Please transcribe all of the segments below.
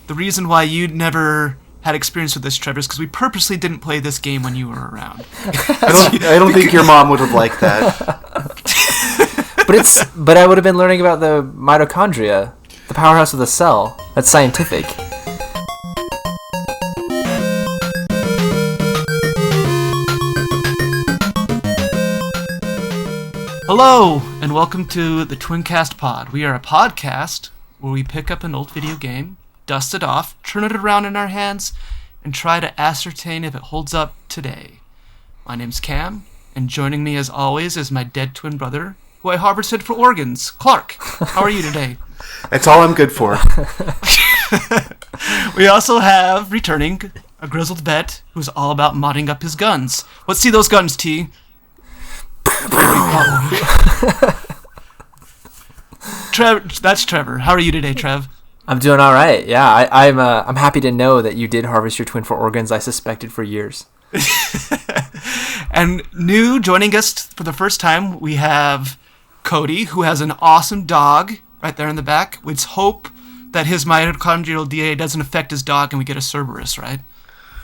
the reason why you never had experience with this, Trevor, is because we purposely didn't play this game when you were around. I don't think your mom would have liked that. But I would have been learning about the mitochondria, the powerhouse of the cell. That's scientific. Hello, and welcome to the TwinCast pod. We are a podcast where we pick up an old video game, dust it off, turn it around in our hands, and try to ascertain if it holds up today. My name's Cam, and joining me as always is my dead twin brother, who I harvested for organs, Clark. How are you today? That's all I'm good for. We also have, returning, a grizzled vet who's all about modding up his guns. Let's see those guns, T. That's Trevor. How are you today, Trev? I'm doing all right. Yeah, I'm happy to know that you did harvest your twin for organs. I suspected for years. And new, joining us for the first time, we have Cody, who has an awesome dog right there in the back. Let's hope that his mitochondrial DNA doesn't affect his dog and we get a Cerberus, right?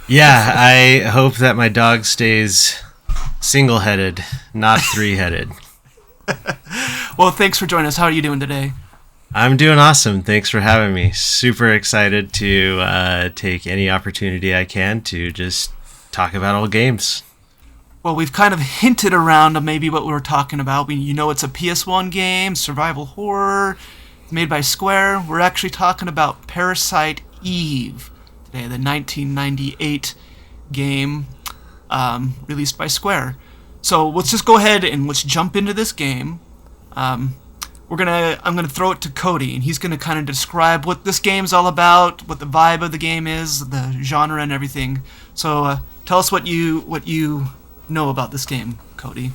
Yeah, I hope that my dog stays single-headed, not three-headed. Well, thanks for joining us. How are you doing today? I'm doing awesome. Thanks for having me. Super excited to take any opportunity I can to just talk about old games. Well, we've kind of hinted around maybe what we were talking about. It's a PS1 game, survival horror, made by Square. We're actually talking about Parasite Eve today, the 1998 game released by Square. So let's just go ahead and let's jump into this game. I'm gonna throw it to Cody, and he's gonna kind of describe what this game's all about, what the vibe of the game is, the genre, and everything. So tell us what you know about this game, Cody.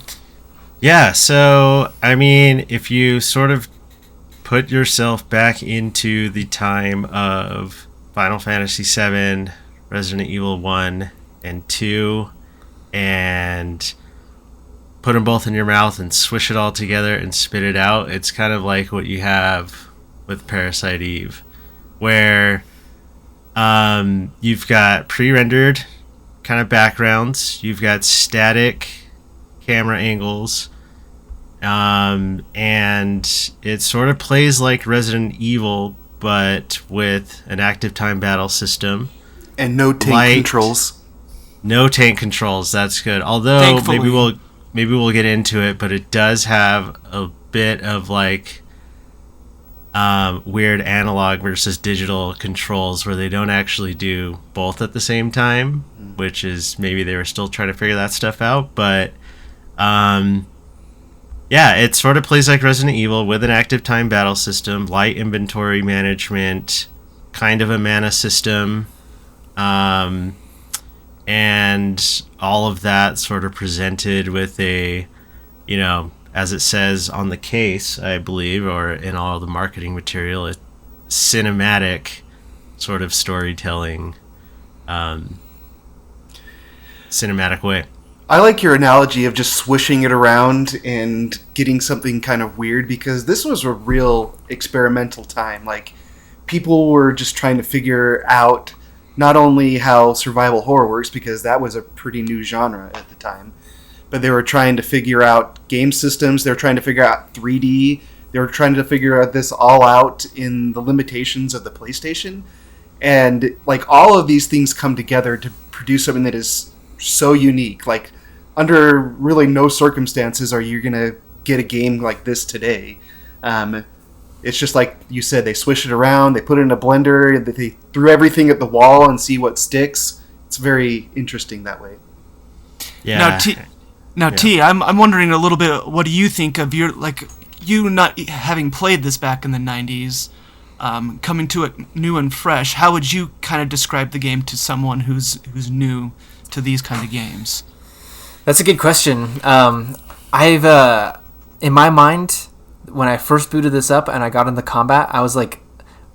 Yeah, so I mean, if you sort of put yourself back into the time of Final Fantasy VII, Resident Evil 1 and 2, and put them both in your mouth and swish it all together and spit it out, it's kind of like what you have with Parasite Eve, where you've got pre-rendered kind of backgrounds, you've got static camera angles, and it sort of plays like Resident Evil, but with an active time battle system. And no tank controls. No tank controls, that's good. Although, thankfully, maybe we'll get into it, but it does have a bit of like weird analog versus digital controls where they don't actually do both at the same time, which is maybe they were still trying to figure that stuff out. But yeah, it sort of plays like Resident Evil with an active time battle system, light inventory management, kind of a mana system, and all of that sort of presented with a, as it says on the case, I believe, or in all the marketing material, a cinematic sort of storytelling, cinematic way. I like your analogy of just swishing it around and getting something kind of weird, because this was a real experimental time. Like, people were just trying to figure out not only how survival horror works, because that was a pretty new genre at the time, but they were trying to figure out game systems, they were trying to figure out 3D, they were trying to figure out this all out in the limitations of the PlayStation, and like all of these things come together to produce something that is so unique. Like, under really no circumstances are you going to get a game like this today. It's just like you said, they swish it around, they put it in a blender, they threw everything at the wall and see what sticks. It's very interesting that way. Yeah. T, I'm wondering a little bit, what do you think of you not having played this back in the 90s, coming to it new and fresh? How would you kind of describe the game to someone who's new to these kind of games? That's a good question. I've in my mind, when I first booted this up and I got into combat, I was like,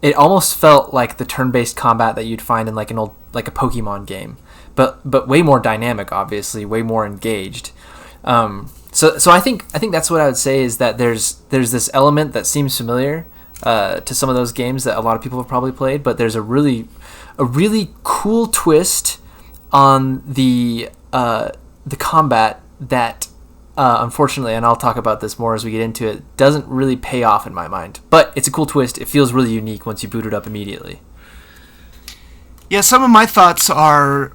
it almost felt like the turn-based combat that you'd find in like a Pokemon game, but way more dynamic, obviously, way more engaged. So I think that's what I would say, is that there's this element that seems familiar, to some of those games that a lot of people have probably played, but there's a really cool twist on the combat that unfortunately, and I'll talk about this more as we get into it, doesn't really pay off in my mind. But it's a cool twist. It feels really unique once you boot it up immediately. Yeah, some of my thoughts are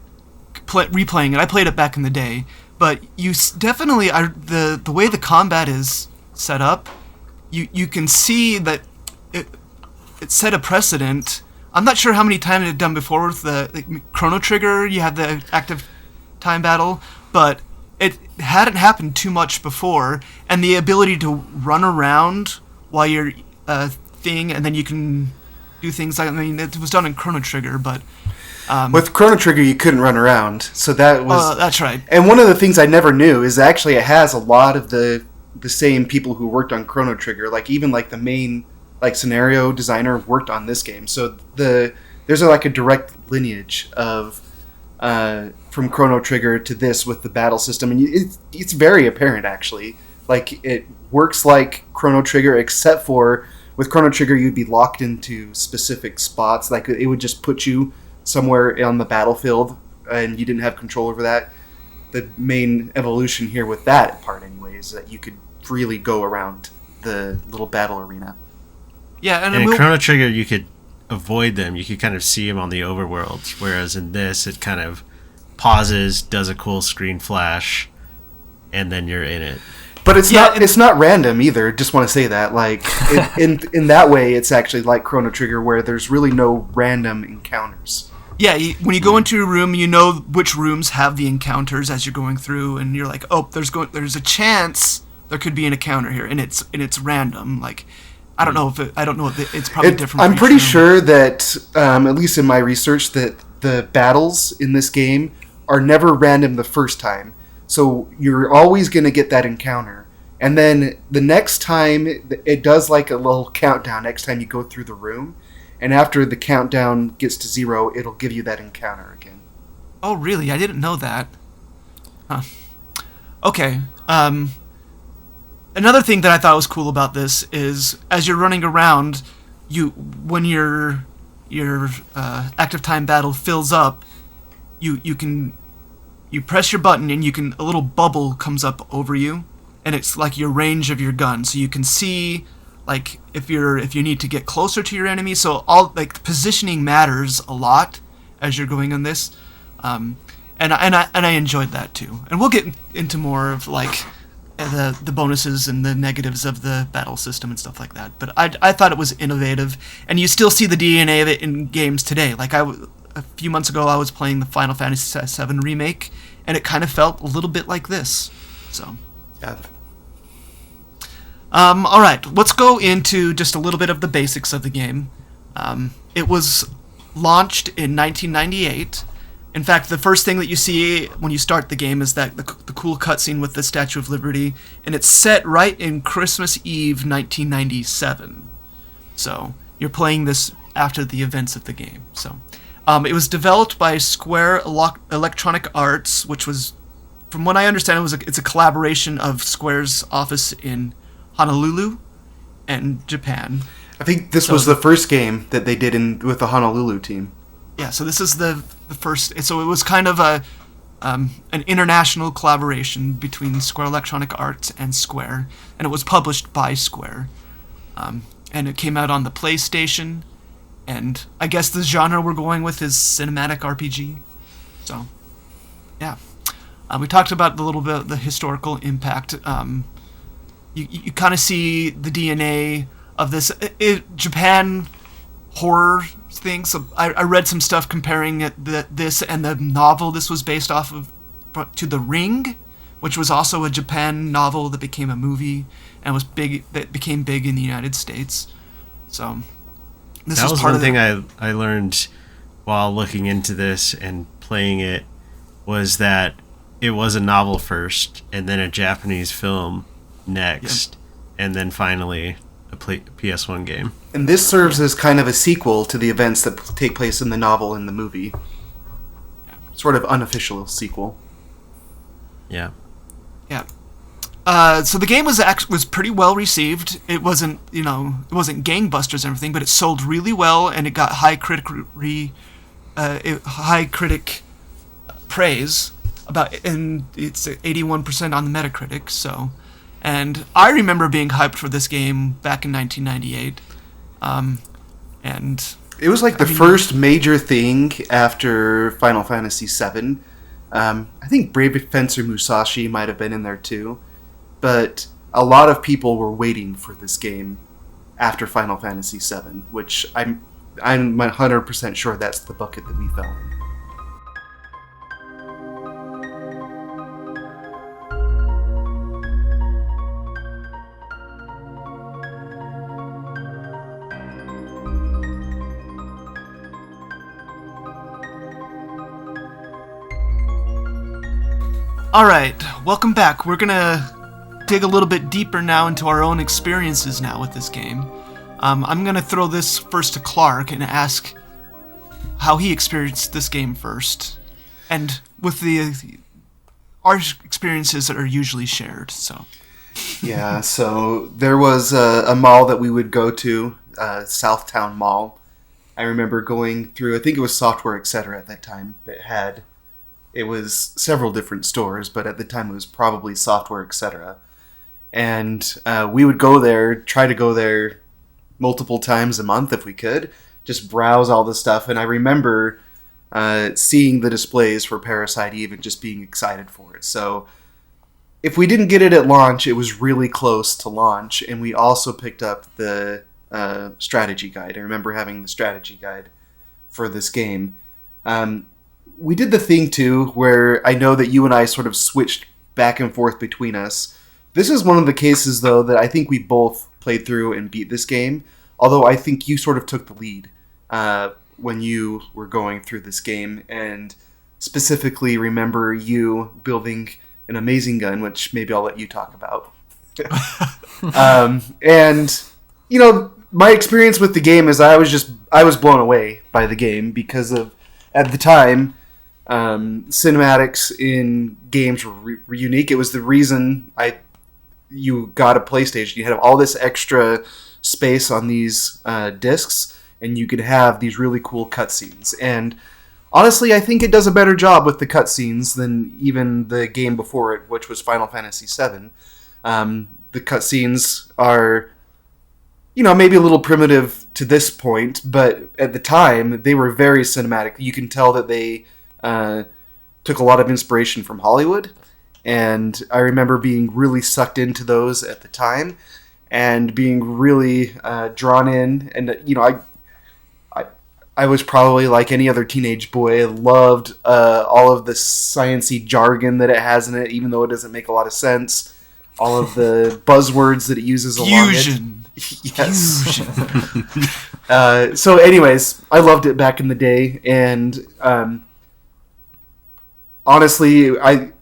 replaying it. I played it back in the day, but you definitely are the way the combat is set up. You can see that it set a precedent. I'm not sure how many times it had done before with the Chrono Trigger. You have the active time battle, but it hadn't happened too much before, and the ability to run around while you're thing, and then you can do things like, I mean, it was done in Chrono Trigger, but with Chrono Trigger you couldn't run around, so that was that's right. And one of the things I never knew is actually it has a lot of the same people who worked on Chrono Trigger, like even like the main like scenario designer worked on this game, so there's like a direct lineage of from Chrono Trigger to this with the battle system, and it's very apparent actually. Like it works like Chrono Trigger, except for with Chrono Trigger you'd be locked into specific spots. Like it would just put you somewhere on the battlefield, and you didn't have control over that. The main evolution here with that part, anyway, is that you could freely go around the little battle arena. Yeah, and in Chrono Trigger you could avoid them. You could kind of see them on the overworld, whereas in this it kind of pauses, does a cool screen flash, and then you're in it. But it's not random either. Just want to say that, like in that way, it's actually like Chrono Trigger, where there's really no random encounters. Yeah, when you go into a room, you know which rooms have the encounters as you're going through, and you're like, oh, there's a chance there could be an encounter here, and it's random. Like, I don't know if it's probably different. I'm pretty sure that at least in my research that the battles in this game are never random the first time. So you're always going to get that encounter. And then the next time, it does like a little countdown next time you go through the room. And after the countdown gets to 0, it'll give you that encounter again. Oh, really? I didn't know that. Huh. Okay. Another thing that I thought was cool about this is as you're running around, when your active time battle fills up, you press your button and a little bubble comes up over you, and it's like your range of your gun, so you can see like if you need to get closer to your enemy. So all like positioning matters a lot as you're going on this, and I enjoyed that too. And we'll get into more of like the bonuses and the negatives of the battle system and stuff like that. But I thought it was innovative, and you still see the DNA of it in games today. Like a few months ago, I was playing the Final Fantasy VII Remake, and it kind of felt a little bit like this. So, yeah. All right, let's go into just a little bit of the basics of the game. It was launched in 1998. In fact, the first thing that you see when you start the game is that the cool cutscene with the Statue of Liberty, and it's set right in Christmas Eve 1997. So, you're playing this after the events of the game. So, it was developed by Square Electronic Arts, which was, from what I understand, it's a collaboration of Square's office in Honolulu and Japan. I think this was the first game that they did with the Honolulu team. Yeah, so this is the first. So it was kind of an international collaboration between Square Electronic Arts and Square, and it was published by Square. And it came out on the PlayStation. And I guess the genre we're going with is cinematic RPG. So, yeah. We talked about a little bit of the historical impact. You kind of see the DNA of this Japan horror thing. So I read some stuff comparing this and the novel this was based off of to The Ring, which was also a Japan novel that became a movie and that became big in the United States. So... That was one thing I learned while looking into this and playing it, was that it was a novel first, and then a Japanese film next, and then finally a PS1 game. And this serves as kind of a sequel to the events that take place in the novel and the movie. Sort of unofficial sequel. Yeah. Yeah. So the game was pretty well received. It wasn't gangbusters and everything, but it sold really well, and it got high critic praise and it's 81% on the Metacritic. So, and I remember being hyped for this game back in 1998, and it was like the first major thing after Final Fantasy VII. I think Brave Fencer Musashi might have been in there too, but a lot of people were waiting for this game after Final Fantasy VII, which I'm 100% sure that's the bucket that we fell in. Alright, welcome back. We're gonna dig a little bit deeper now into our own experiences now with this game. I'm gonna throw this first to Clark and ask how he experienced this game first, and with our experiences that are usually shared. So, yeah. So there was a mall that we would go to, Southtown Mall. I remember going through. I think it was Software Etc. at that time. It was several different stores, but at the time it was probably Software Etc. And we would go there, try to go there multiple times a month if we could, just browse all the stuff. And I remember seeing the displays for Parasite Eve and just being excited for it. So if we didn't get it at launch, it was really close to launch. And we also picked up the strategy guide. I remember having the strategy guide for this game. We did the thing, too, where I know that you and I sort of switched back and forth between us. This is one of the cases, though, that I think we both played through and beat this game, although I think you sort of took the lead when you were going through this game, and specifically remember you building an amazing gun, which maybe I'll let you talk about. And, my experience with the game is I was blown away by the game because of, at the time, cinematics in games were unique. It was the reason you got a PlayStation. You had all this extra space on these discs, and you could have these really cool cutscenes. And honestly, I think it does a better job with the cutscenes than even the game before it, which was Final Fantasy VII. The cutscenes are, maybe a little primitive to this point, but at the time, they were very cinematic. You can tell that they took a lot of inspiration from Hollywood, and I remember being really sucked into those at the time and being really drawn in. And I was probably like any other teenage boy, loved all of the sciencey jargon that it has in it, even though it doesn't make a lot of sense. All of the buzzwords that it uses along it. Yes. Fusion. So anyways, I loved it back in the day, and honestly, I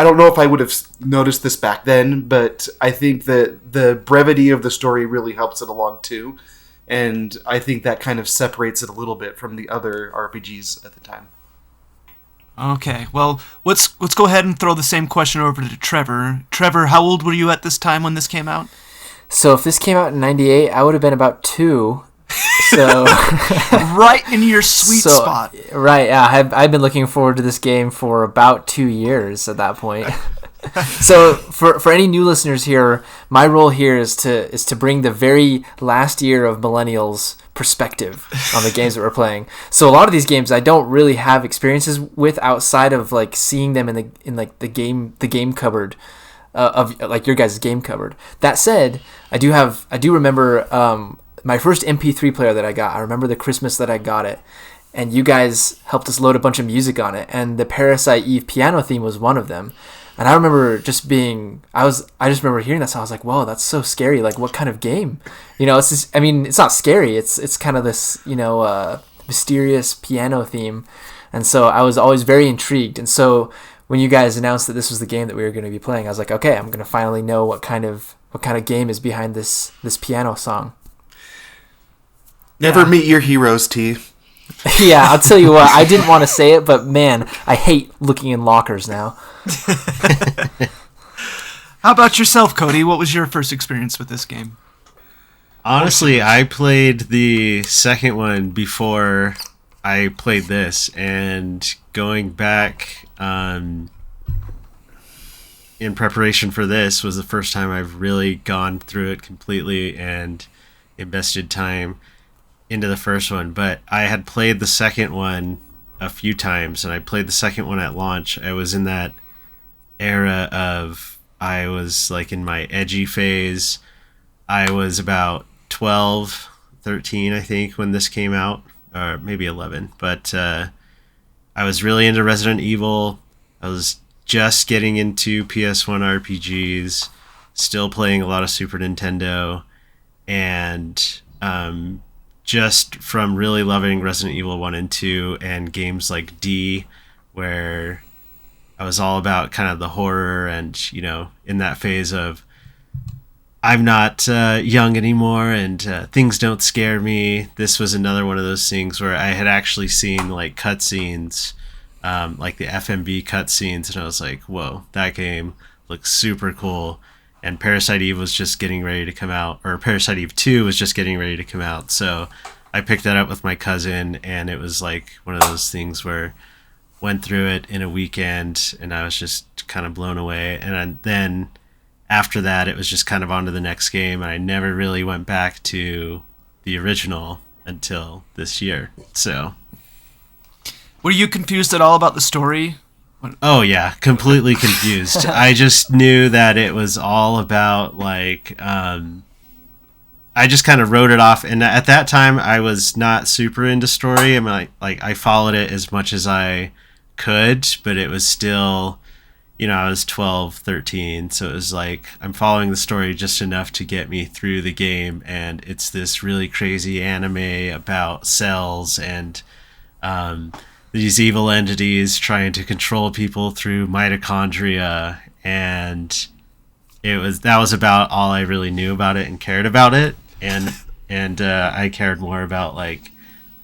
don't know if I would have noticed this back then, but I think that the brevity of the story really helps it along too, and I think that kind of separates it a little bit from the other RPGs at the time. Okay, well, let's go ahead and throw the same question over to Trevor. Trevor, how old were you at this time when this came out? So if this came out in 98, I would have been about 2. So right in your sweet spot. Right, yeah. I've been looking forward to this game for about 2 years at that point. So for any new listeners here, my role here is to bring the very last year of millennials perspective on the games that we're playing. So a lot of these games I don't really have experiences with outside of like seeing them in the game cupboard. Of like your guys' game cupboard. That said, I do remember my first MP3 player that I got. I remember the Christmas that I got it, and you guys helped us load a bunch of music on it, and the Parasite Eve piano theme was one of them. And I remember just remember hearing that song. I was like, whoa, that's so scary. Like, what kind of game? It's just, it's not scary. It's kind of this, mysterious piano theme. And so I was always very intrigued. And so when you guys announced that this was the game that we were going to be playing, I was like, okay, I'm going to finally know what kind of game is behind this piano song. Never meet your heroes, T. Yeah, I'll tell you what, I didn't want to say it, but man, I hate looking in lockers now. How about yourself, Cody? What was your first experience with this game? Honestly, I played the second one before I played this, and going back in preparation for this was the first time I've really gone through it completely and invested time into the first one. But I had played the second one a few times, and I played the second one at launch. I was in that era of, I was like in my edgy phase. I was about 12, 13, I think, when this came out, or maybe 11. But I was really into Resident Evil. I was just getting into PS1 RPGs, still playing a lot of Super Nintendo, and just from really loving Resident Evil 1 and 2 and games like D, where I was all about kind of the horror and, in that phase of I'm not young anymore and things don't scare me. This was another one of those things where I had actually seen like cutscenes, like the FMV cutscenes, and I was like, whoa, that game looks super cool. And Parasite Eve was just getting ready to come out, or Parasite Eve 2 was just getting ready to come out. So I picked that up with my cousin, and it was like one of those things where went through it in a weekend, and I was just kind of blown away. And then after that, it was just kind of on to the next game, and I never really went back to the original until this year. So, were you confused at all about the story? Oh yeah, completely confused. I just knew that it was all about like, I just kind of wrote it off, and at that time I was not super into story. I mean, like I followed it as much as I could, but it was still, I was 12, 13, so it was like I'm following the story just enough to get me through the game, and it's this really crazy anime about cells and these evil entities trying to control people through mitochondria, and that was about all I really knew about it and cared about it, and I cared more about like,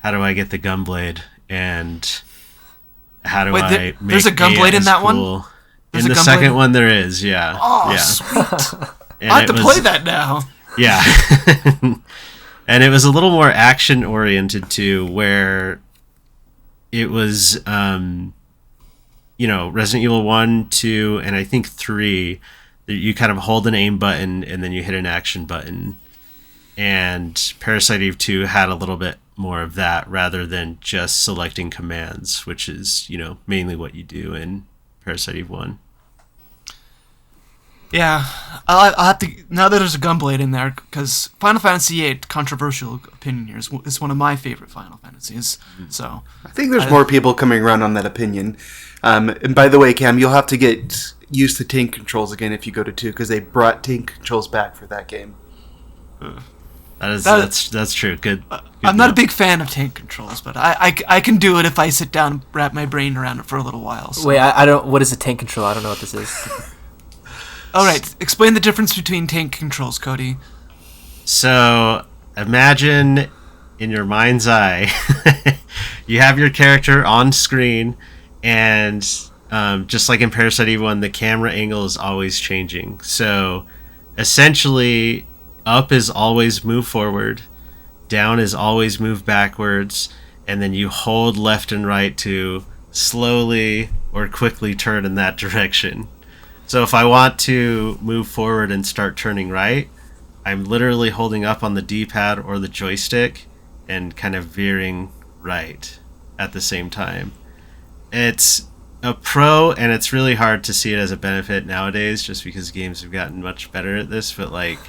how do I get the gunblade, and how do I make there's a gunblade in that cool. one? In the second one there is, yeah. Oh, yeah. Sweet. And I have to play that now. Yeah. And it was a little more action oriented too, where it was Resident Evil 1, 2, and I think 3, you kind of hold an aim button and then you hit an action button. And Parasite Eve 2 had a little bit more of that rather than just selecting commands, which is, mainly what you do in Parasite Eve 1. Yeah, I'll have to, now that there's a gunblade in there, because Final Fantasy VIII, controversial opinion here, is one of my favorite Final Fantasies. So I think there's more people coming around on that opinion. And by the way, Cam, you'll have to get used to tank controls again if you go to 2, because they brought tank controls back for that game. That's true. Good. I'm not a big fan of tank controls, but I can do it if I sit down and wrap my brain around it for a little while. So. Wait, I don't. What is a tank control? I don't know what this is. All right, explain the difference between tank controls, Cody. So imagine in your mind's eye, you have your character on screen, and just like in Parasite Eve 1, the camera angle is always changing. So essentially, up is always move forward, down is always move backwards, and then you hold left and right to slowly or quickly turn in that direction. So if I want to move forward and start turning right, I'm literally holding up on the D-pad or the joystick and kind of veering right at the same time. It's a pro, and it's really hard to see it as a benefit nowadays just because games have gotten much better at this, but like,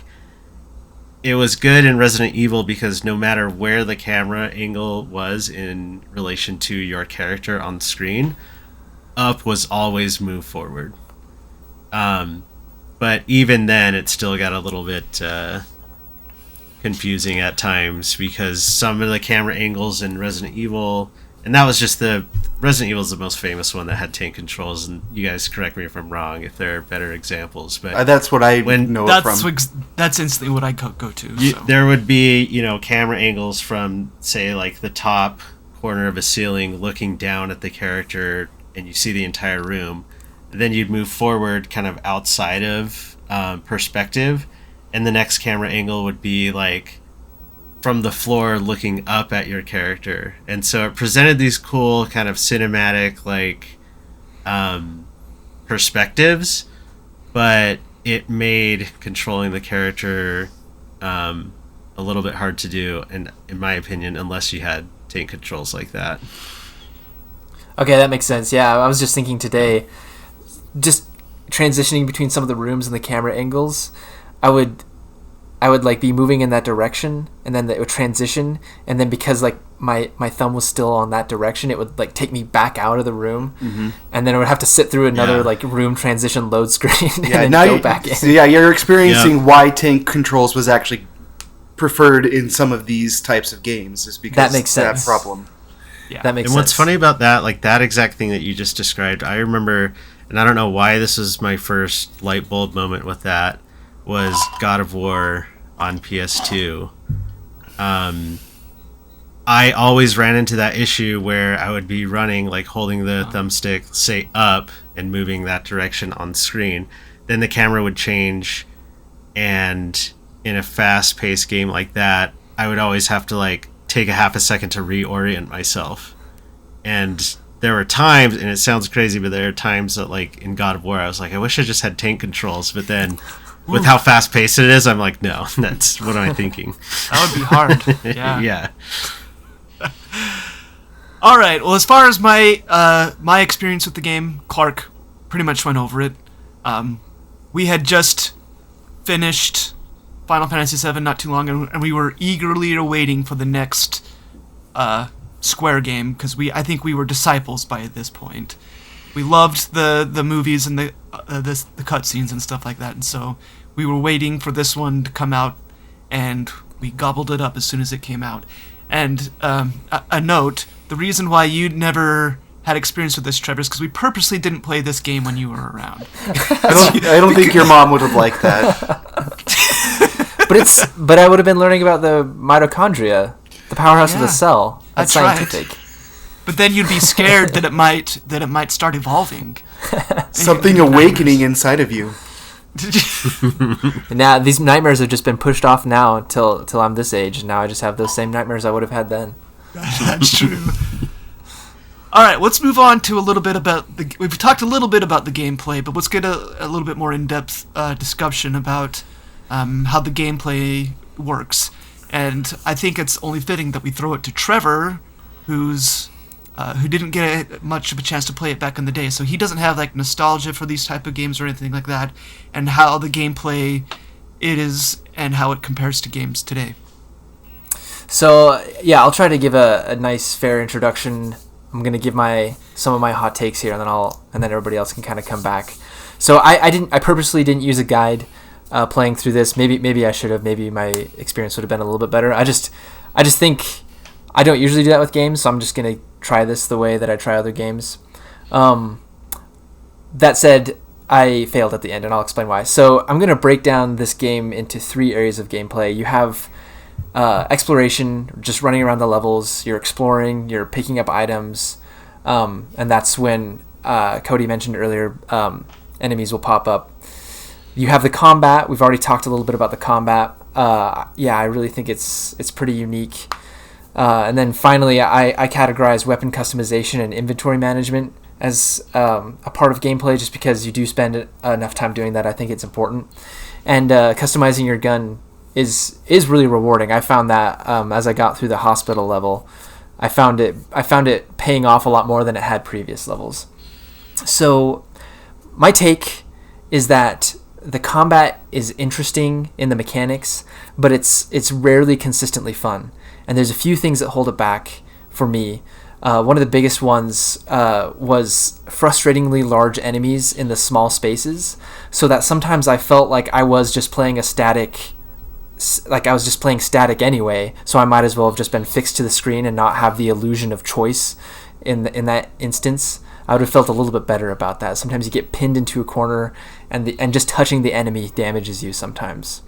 it was good in Resident Evil because no matter where the camera angle was in relation to your character on screen, up was always move forward. But even then, it still got a little bit confusing at times because some of the camera angles in Resident Evil, and that was just Resident Evil is the most famous one that had tank controls, and you guys correct me if I'm wrong if there are better examples, but that's what I know it from. That's instantly what I go to. There would be, camera angles from, say, like the top corner of a ceiling looking down at the character, and you see the entire room. Then you'd move forward kind of outside of perspective, and the next camera angle would be like from the floor looking up at your character. And so it presented these cool kind of cinematic like perspectives, but it made controlling the character a little bit hard to do, and in my opinion, unless you had tank controls like that. Okay, that makes sense. Yeah, I was just thinking today, just transitioning between some of the rooms and the camera angles, I would like be moving in that direction, and then it would transition, and then because like my thumb was still on that direction, it would like take me back out of the room, and then I would have to sit through another like room transition load screen and then now go back in. So yeah, you're experiencing why tank controls was actually preferred in some of these types of games, is because that makes sense. That problem. Yeah, that makes and sense. What's funny about that, like that exact thing that you just described, I remember, and I don't know why this was my first light bulb moment with that, was God of War on PS2. I always ran into that issue where I would be running, like holding the thumbstick, say up, and moving that direction on screen. Then the camera would change, and in a fast-paced game like that, I would always have to like take a half a second to reorient myself. And there were times, and it sounds crazy, but there are times that like in God of War, I was like, I wish I just had tank controls, but then with how fast-paced it is, I'm like, no, that's what am I thinking? That would be hard. Yeah. Yeah. All right. Well, as far as my my experience with the game, Clark pretty much went over it. We had just finished Final Fantasy VII not too long, and we were eagerly awaiting for the next Square game, because I think we were disciples by this point. We loved the movies and the cutscenes and stuff like that, and so we were waiting for this one to come out, and we gobbled it up as soon as it came out. And a note: the reason why you never had experience with this, Trevor, is because we purposely didn't play this game when you were around. I don't think your mom would have liked that. But I would have been learning about the mitochondria, the powerhouse of the cell. That's scientific. Right. But then you'd be scared that it might start evolving. Something awakening inside of you. Now these nightmares have just been pushed off now until I'm this age, and now I just have those same nightmares I would have had then. That's true. All right, let's move on to a little bit about we've talked a little bit about the gameplay, but let's get a little bit more in-depth discussion about how the gameplay works. And I think it's only fitting that we throw it to Trevor, who didn't get much of a chance to play it back in the day, so he doesn't have like nostalgia for these type of games or anything like that, and how the gameplay it is and how it compares to games today. So yeah, I'll try to give a nice fair introduction. I'm gonna give some of my hot takes here, and then everybody else can kind of come back. So I purposely didn't use a guide playing through this. Maybe I should have. Maybe my experience would have been a little bit better. I just think I don't usually do that with games, so I'm just gonna try this the way that I try other games. That said, I failed at the end, and I'll explain why. So I'm gonna break down this game into 3 areas of gameplay. You have exploration, just running around the levels. You're exploring, you're picking up items, and that's when Cody mentioned earlier, enemies will pop up. You have the combat. We've already talked a little bit about the combat. I really think it's pretty unique. And then finally, I categorize weapon customization and inventory management as a part of gameplay, just because you do spend enough time doing that. I think it's important. And customizing your gun is really rewarding. I found that as I got through the hospital level, I found it paying off a lot more than it had previous levels. So my take is that the combat is interesting in the mechanics, but it's rarely consistently fun. And there's a few things that hold it back for me. One of the biggest ones was frustratingly large enemies in the small spaces, so that sometimes I felt like I was just playing static anyway, so I might as well have just been fixed to the screen and not have the illusion of choice in that instance. I would have felt a little bit better about that. Sometimes you get pinned into a corner, and just touching the enemy damages you sometimes.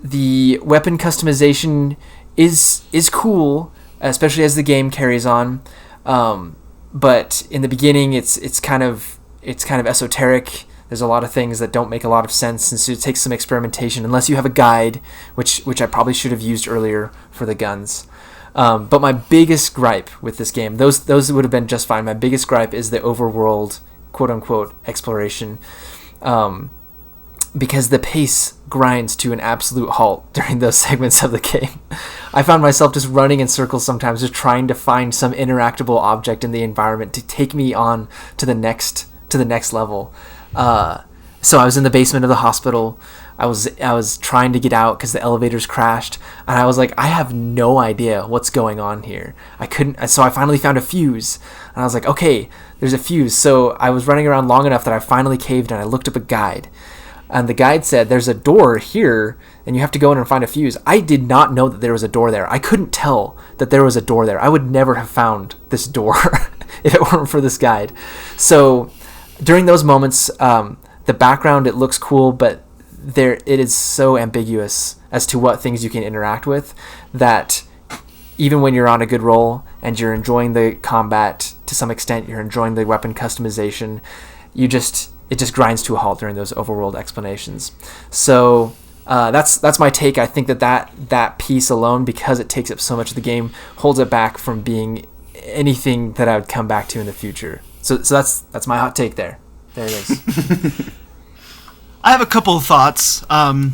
The weapon customization is cool, especially as the game carries on. But in the beginning, it's kind of esoteric. There's a lot of things that don't make a lot of sense, and so it takes some experimentation unless you have a guide, which I probably should have used earlier for the guns. But my biggest gripe with this game, those would have been just fine. My biggest gripe is the overworld, quote unquote, exploration, because the pace grinds to an absolute halt during those segments of the game. I found myself just running in circles sometimes, just trying to find some interactable object in the environment to take me on to the next level. So I was in the basement of the hospital. I was trying to get out because the elevators crashed, and I was like, I have no idea what's going on here. So I finally found a fuse, and I was like, okay, there's a fuse. So I was running around long enough that I finally caved, and I looked up a guide, and the guide said there's a door here, and you have to go in and find a fuse. I did not know that there was a door there. I couldn't tell that there was a door there. I would never have found this door if it weren't for this guide. So during those moments, the background, it looks cool, but it is so ambiguous as to what things you can interact with that even when you're on a good roll and you're enjoying the combat to some extent, you're enjoying the weapon customization, it just grinds to a halt during those overworld explanations. So that's my take. I think that piece alone, because it takes up so much of the game, holds it back from being anything that I would come back to in the future. So that's my hot take there. There it is. I have a couple of thoughts. The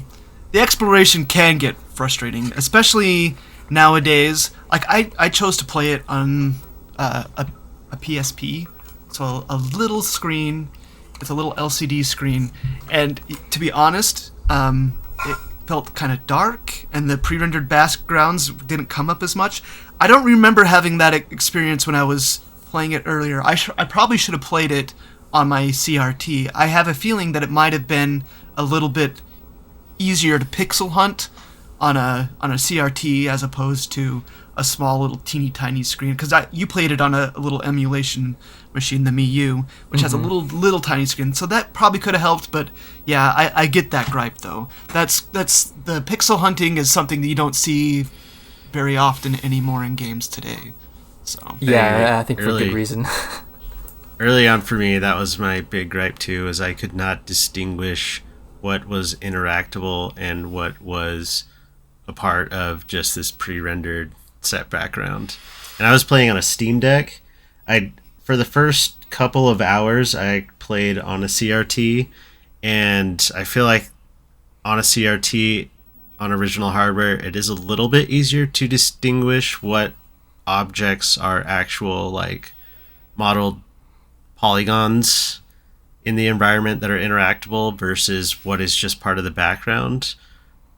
exploration can get frustrating, especially nowadays. Like I chose to play it on a PSP, so a little screen. It's a little LCD screen, and to be honest, it felt kind of dark, and the pre-rendered backgrounds didn't come up as much. I don't remember having that experience when I was playing it earlier. I probably should have played it on my CRT. I have a feeling that it might have been a little bit easier to pixel hunt on a CRT as opposed to a small little teeny tiny screen, because you played it on a little emulation machine, the Mii, which has a little tiny screen, so that probably could have helped. But yeah, I get that gripe though. That's the pixel hunting is something that you don't see very often anymore in games today. So yeah, I think for good reason. Early on for me, that was my big gripe too, is I could not distinguish what was interactable and what was a part of just this pre-rendered set background. And I was playing on a Steam Deck. For the first couple of hours, I played on a CRT, and I feel like on a CRT, on original hardware, it is a little bit easier to distinguish what objects are actual, like, modeled polygons in the environment that are interactable versus what is just part of the background.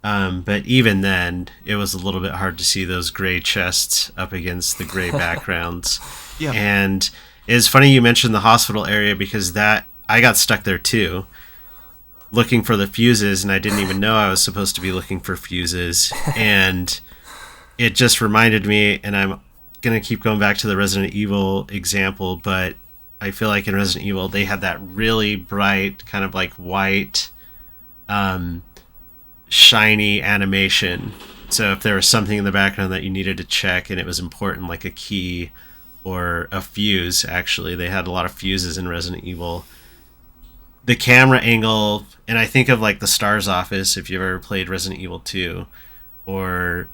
But even then, it was a little bit hard to see those gray chests up against the gray backgrounds. Yeah. And it's funny you mentioned the hospital area, because I got stuck there too, looking for the fuses, and I didn't even know I was supposed to be looking for fuses. And it just reminded me, and I'm going to keep going back to the Resident Evil example, but I feel like in Resident Evil, they had that really bright, kind of like white, shiny animation. So if there was something in the background that you needed to check and it was important, like a key or a fuse, actually, they had a lot of fuses in Resident Evil. The camera angle, and I think of like the STARS office, if you've ever played Resident Evil 2, or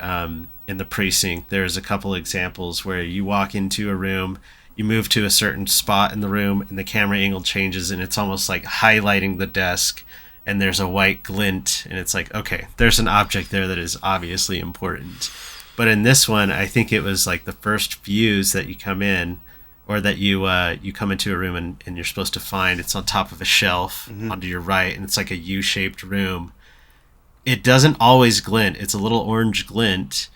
in the Precinct, there's a couple examples where you walk into a room, you move to a certain spot in the room, and the camera angle changes, and it's almost like highlighting the desk, and there's a white glint, and it's like, okay, there's an object there that is obviously important. But in this one, I think it was like the first fuse that you come in, or that you come into a room and you're supposed to find. It's on top of a shelf onto your right, and it's like a U-shaped room. It doesn't always glint. It's a little orange glint,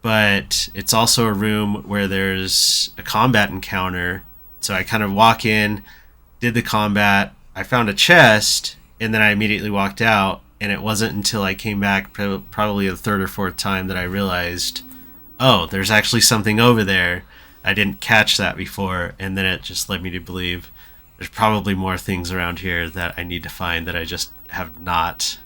but it's also a room where there's a combat encounter. So I kind of walk in, did the combat, I found a chest, and then I immediately walked out. And it wasn't until I came back probably the third or fourth time that I realized, oh, there's actually something over there. I didn't catch that before. And then it just led me to believe there's probably more things around here that I need to find that I just have not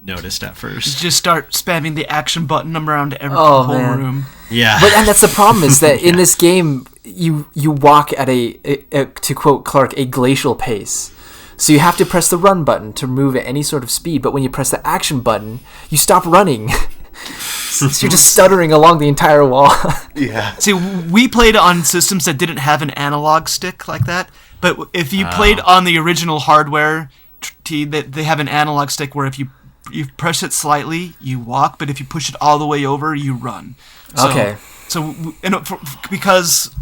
noticed at first. You just start spamming the action button around every whole room. Yeah. And that's the problem, is that in this game, you walk at a, to quote Clark, a glacial pace. So you have to press the run button to move at any sort of speed, but when you press the action button, you stop running. So you're just stuttering along the entire wall. Yeah. See, we played on systems that didn't have an analog stick like that, but if you played on the original hardware, they have an analog stick where if you press it slightly, you walk, but if you push it all the way over, you run. Okay. So because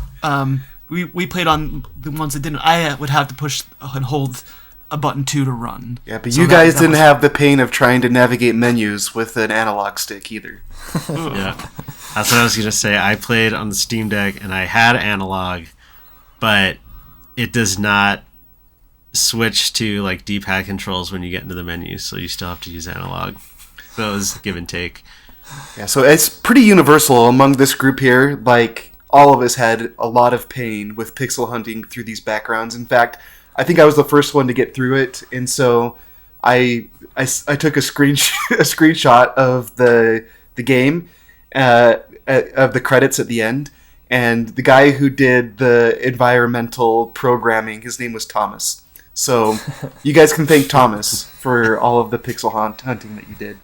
we played on the ones that didn't, I would have to push and hold a button 2 to run. Yeah, but you guys didn't have the pain of trying to navigate menus with an analog stick either. Yeah, that's what I was gonna say. I played on the Steam Deck and I had analog, but it does not switch to like D-pad controls when you get into the menu, so you still have to use analog. So it was give and take. Yeah, so it's pretty universal among this group here. Like, all of us had a lot of pain with pixel hunting through these backgrounds. In fact, I think I was the first one to get through it, and so I took a screenshot of the game, of the credits at the end, and the guy who did the environmental programming, his name was Thomas. So you guys can thank Thomas for all of the pixel hunting that you did.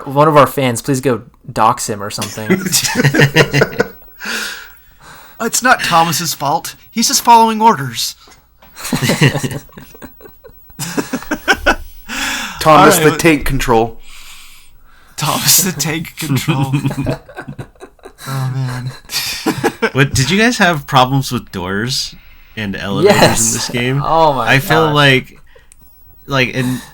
One of our fans, please go dox him or something. It's not Thomas's fault. He's just following orders. Thomas the tank control. Thomas the tank control. Oh man. What did you guys have problems with doors and elevators in this game? Oh my! I feel like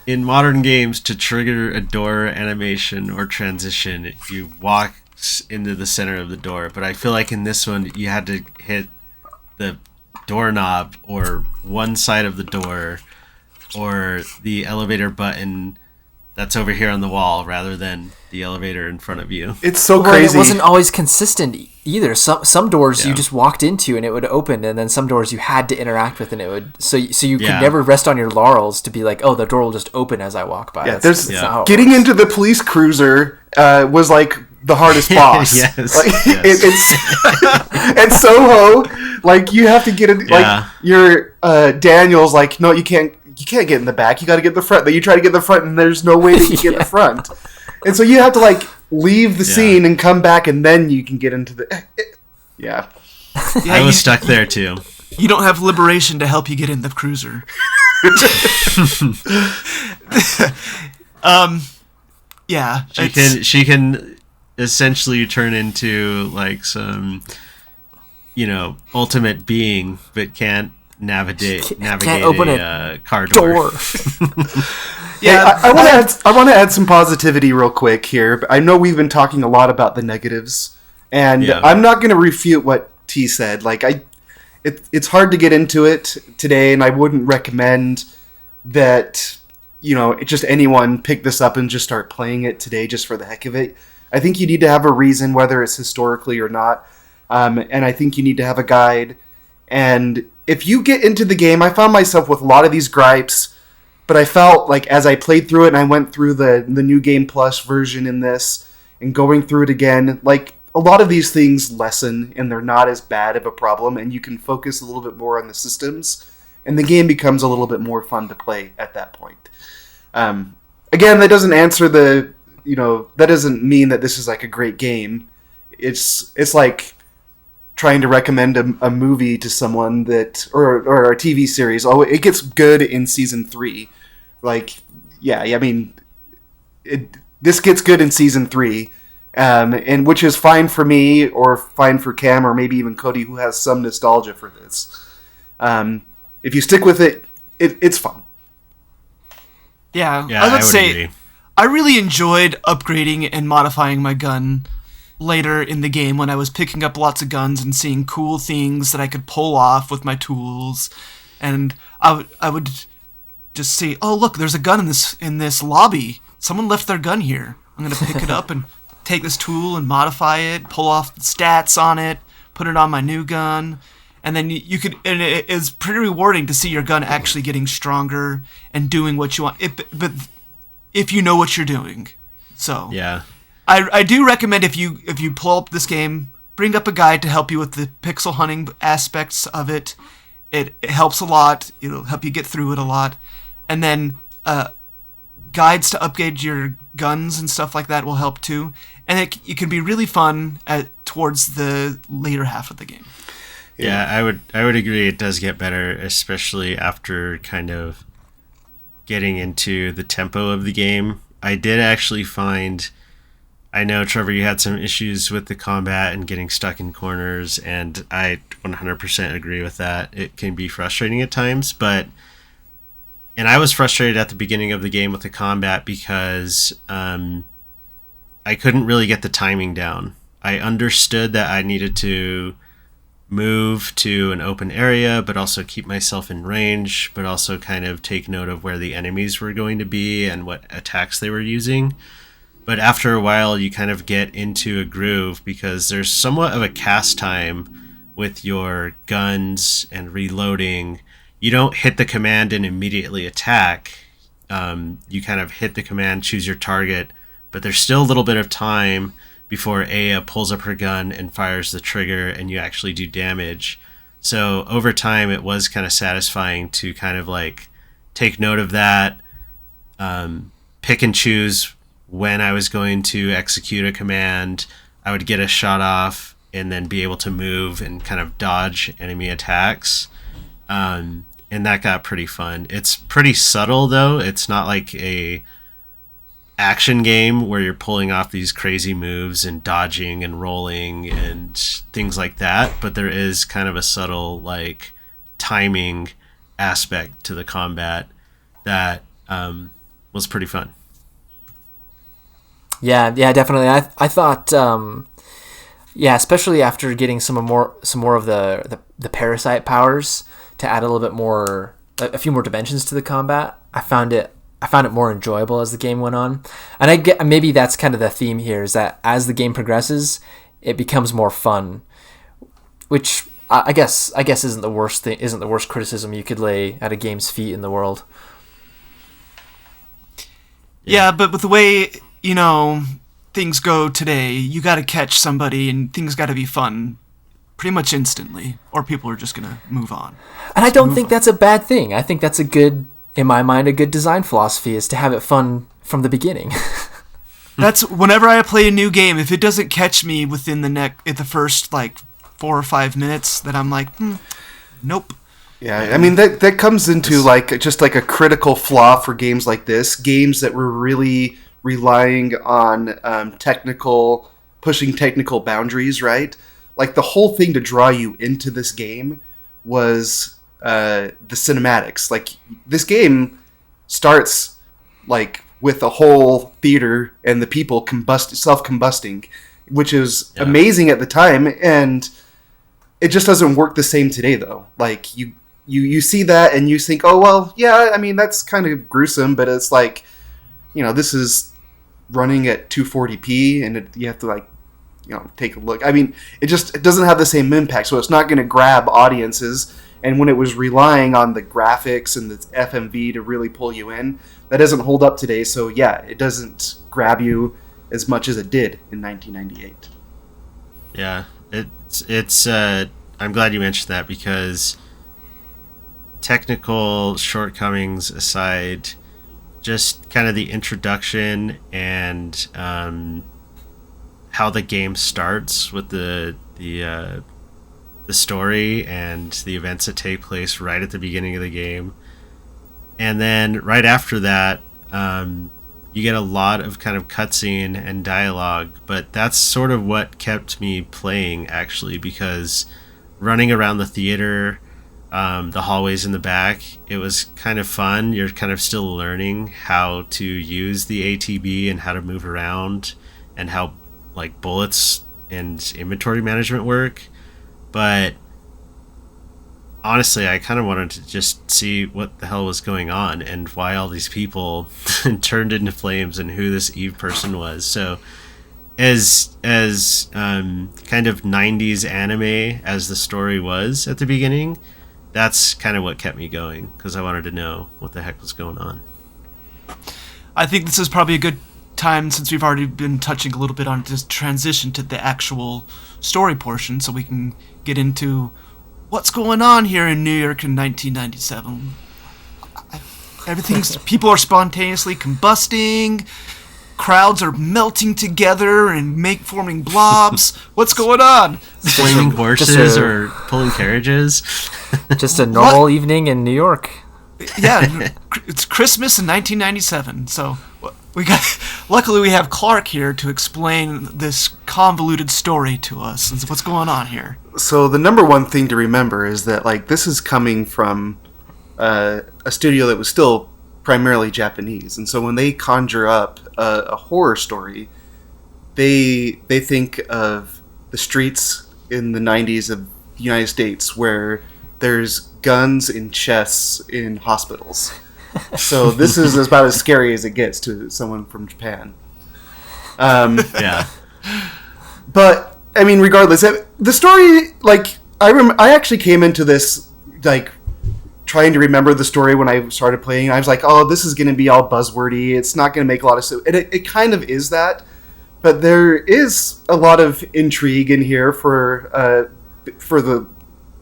in modern games, to trigger a door animation or transition, you walk into the center of the door. But I feel like in this one, you had to hit the doorknob or one side of the door or the elevator button that's over here on the wall rather than the elevator in front of you. It's so Well, crazy. it wasn't always consistent either. Some doors you just walked into and it would open, and then some doors you had to interact with and it would. So you could never rest on your laurels to be like, oh, the door will just open as I walk by. Yeah, That's not how it getting works. into the police cruiser was like the hardest boss. Yes, Like, yes. It's Soho. Like, you have to get in. Like, your Daniel's like, no, you can't get in the back. You got to get in the front. Then you try to get in the front, and there's no way that you get in the front. And so you have to like leave the scene and come back, and then you can get into the. Yeah. I was stuck there too. You don't have liberation to help you get in the cruiser. Yeah. She can essentially turn into like some, ultimate being, but can't navigate open a car door. Yeah, I want to add some positivity real quick here. I know we've been talking a lot about the negatives, and I'm not going to refute what T said. Like, it's hard to get into it today, and I wouldn't recommend that just anyone pick this up and just start playing it today just for the heck of it. I think you need to have a reason, whether it's historically or not, and I think you need to have a guide. And if you get into the game, I found myself with a lot of these gripes. But I felt like as I played through it and I went through the New Game Plus version in this and going through it again, like a lot of these things lessen and they're not as bad of a problem and you can focus a little bit more on the systems and the game becomes a little bit more fun to play at that point. Again, that doesn't answer that doesn't mean that this is like a great game. It's like trying to recommend a movie to someone that or a TV series. Oh, it gets good in season 3. Like, yeah, I mean, this gets good in season 3, and which is fine for me or fine for Cam or maybe even Cody, who has some nostalgia for this. If you stick with it, it's fun. Yeah, I would say agree. I really enjoyed upgrading and modifying my gun later in the game when I was picking up lots of guns and seeing cool things that I could pull off with my tools, and I would just see, oh look, there's a gun in this lobby. Someone left their gun here. I'm gonna pick it up and take this tool and modify it, pull off the stats on it, put it on my new gun, and then you could. And it is pretty rewarding to see your gun actually getting stronger and doing what you want. But if you know what you're doing, so Yeah. I do recommend if you pull up this game, bring up a guide to help you with the pixel hunting aspects of it, It helps a lot. It'll help you get through it a lot. And then guides to upgrade your guns and stuff like that will help too. And it can be really fun towards the later half of the game. Yeah, I would agree. It does get better, especially after kind of getting into the tempo of the game. I did actually find, I know, Trevor, you had some issues with the combat and getting stuck in corners, and I 100% agree with that. It can be frustrating at times, and I was frustrated at the beginning of the game with the combat because I couldn't really get the timing down. I understood that I needed to move to an open area, but also keep myself in range, but also kind of take note of where the enemies were going to be and what attacks they were using. But after a while, you kind of get into a groove because there's somewhat of a cast time with your guns and reloading. You don't hit the command and immediately attack. You kind of hit the command, choose your target, but there's still a little bit of time before Aya pulls up her gun and fires the trigger and you actually do damage. So over time, it was kind of satisfying to kind of like take note of that, pick and choose when I was going to execute a command. I would get a shot off and then be able to move and kind of dodge enemy attacks. And that got pretty fun. It's pretty subtle though. It's not like a action game where you're pulling off these crazy moves and dodging and rolling and things like that, but there is kind of a subtle like timing aspect to the combat that was pretty fun. Yeah, definitely. I thought, especially after getting some more of the parasite powers to add a little bit more, a few more dimensions to the combat, I found it more enjoyable as the game went on. And I get, maybe that's kind of the theme here, is that as the game progresses, it becomes more fun, which I guess isn't the worst criticism you could lay at a game's feet in the world. Yeah, but with the way, things go today, you got to catch somebody and things got to be fun pretty much instantly, or people are just going to move on. And I don't think that's a bad thing. I think that's in my mind, a good design philosophy is to have it fun from the beginning. That's whenever I play a new game, if it doesn't catch me within the first like 4 or 5 minutes, then I'm like, nope. Yeah, I mean that comes into just like a critical flaw for games like this. Games that were really relying on pushing technical boundaries, right? Like the whole thing to draw you into this game was the cinematics. Like this game starts like with a whole theater and the people self-combusting, which is amazing at the time, and it just doesn't work the same today though. Like you see that and you think, oh well, yeah, I mean that's kind of gruesome, but it's like, this is running at 240p and you have to take a look. I mean, it doesn't have the same impact, so it's not going to grab audiences. And when it was relying on the graphics and the FMV to really pull you in, that doesn't hold up today. So yeah, it doesn't grab you as much as it did in 1998. Yeah, it's. I'm glad you mentioned that because technical shortcomings aside, just kind of the introduction and how the game starts with the story and the events that take place right at the beginning of the game. And then right after that, you get a lot of kind of cutscene and dialogue, but that's sort of what kept me playing actually, because running around the theater, the hallways in the back, it was kind of fun. You're kind of still learning how to use the ATB and how to move around and how like bullets and inventory management work. But honestly, I kind of wanted to just see what the hell was going on and why all these people turned into flames and who this Eve person was. So as kind of 90s anime as the story was at the beginning, that's kind of what kept me going, because I wanted to know what the heck was going on. I think this is probably a good time, since we've already been touching a little bit on this, transition to the actual story portion, so we can get into what's going on here in New York in 1997? People are spontaneously combusting. Crowds are melting together and forming blobs. What's going on? Flaming horses or pulling carriages. Just a normal evening in New York. Yeah, it's Christmas in 1997. So luckily we have Clark here to explain this convoluted story to us. What's going on here? So the number one thing to remember is that like this is coming from a studio that was still primarily Japanese, and so when they conjure up a horror story, they think of the streets in the 90s of the United States where there's guns and chests in hospitals. So this is about as scary as it gets to someone from Japan. Yeah. But I mean, regardless, the story, like I actually came into this like trying to remember the story when I started playing. I was like, oh, this is going to be all buzzwordy. It's not going to make a lot of sense. And it kind of is that, but there is a lot of intrigue in here for the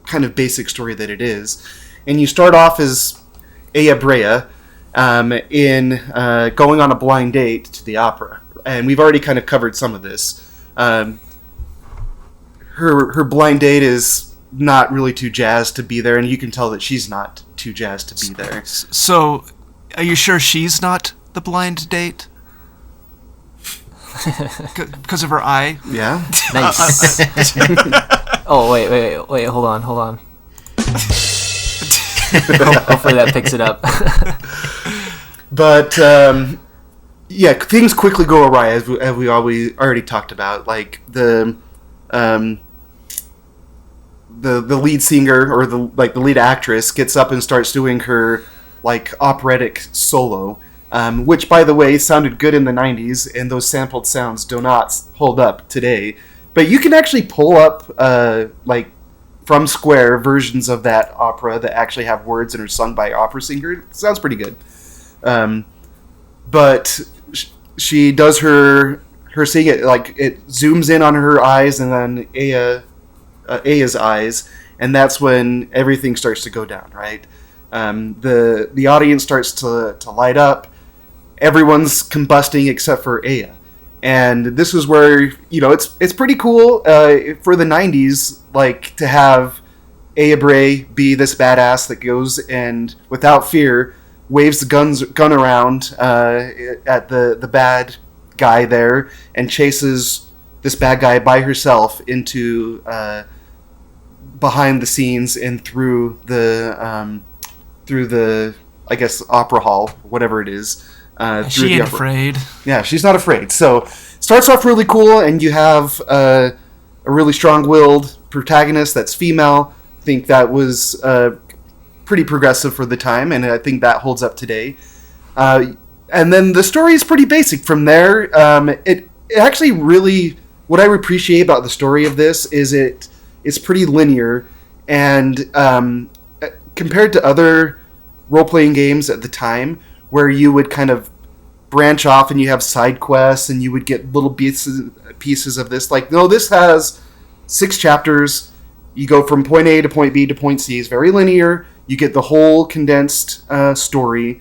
kind of basic story that it is. And you start off as Aya Brea in going on a blind date to the opera. And we've already kind of covered some of this. Her blind date is not really too jazzed to be there, and you can tell that she's not too jazzed to be there. So, are you sure she's not the blind date? Because of her eye? Yeah. Nice. Oh, wait, hold on. Hopefully that picks it up. But, yeah, things quickly go awry, as we already talked about. Like, the lead singer or the lead actress gets up and starts doing her like operatic solo, which by the way sounded good in the 90s, and those sampled sounds do not hold up today. But you can actually pull up like from Square versions of that opera that actually have words and are sung by opera singer. It sounds pretty good. But she does her sing it, like it zooms in on her eyes and then Aya's eyes, and that's when everything starts to go down, right? The audience starts to light up. Everyone's combusting except for Aya. And this is where, it's pretty cool for the 90s, like, to have Aya Brea be this badass that goes and, without fear, waves the gun around at the bad guy there and chases this bad guy by herself into behind the scenes and through the I guess opera hall, whatever it is. She ain't afraid. Yeah, she's not afraid. So starts off really cool, and you have a really strong-willed protagonist that's female. I think that was pretty progressive for the time, and I think that holds up today. And then the story is pretty basic from there. It actually really, what I appreciate about the story of this is it's pretty linear, and compared to other role-playing games at the time, where you would kind of branch off and you have side quests and you would get little pieces of this. Like, no, this has 6 chapters. You go from point A to point B to point C. It's very linear. You get the whole condensed story.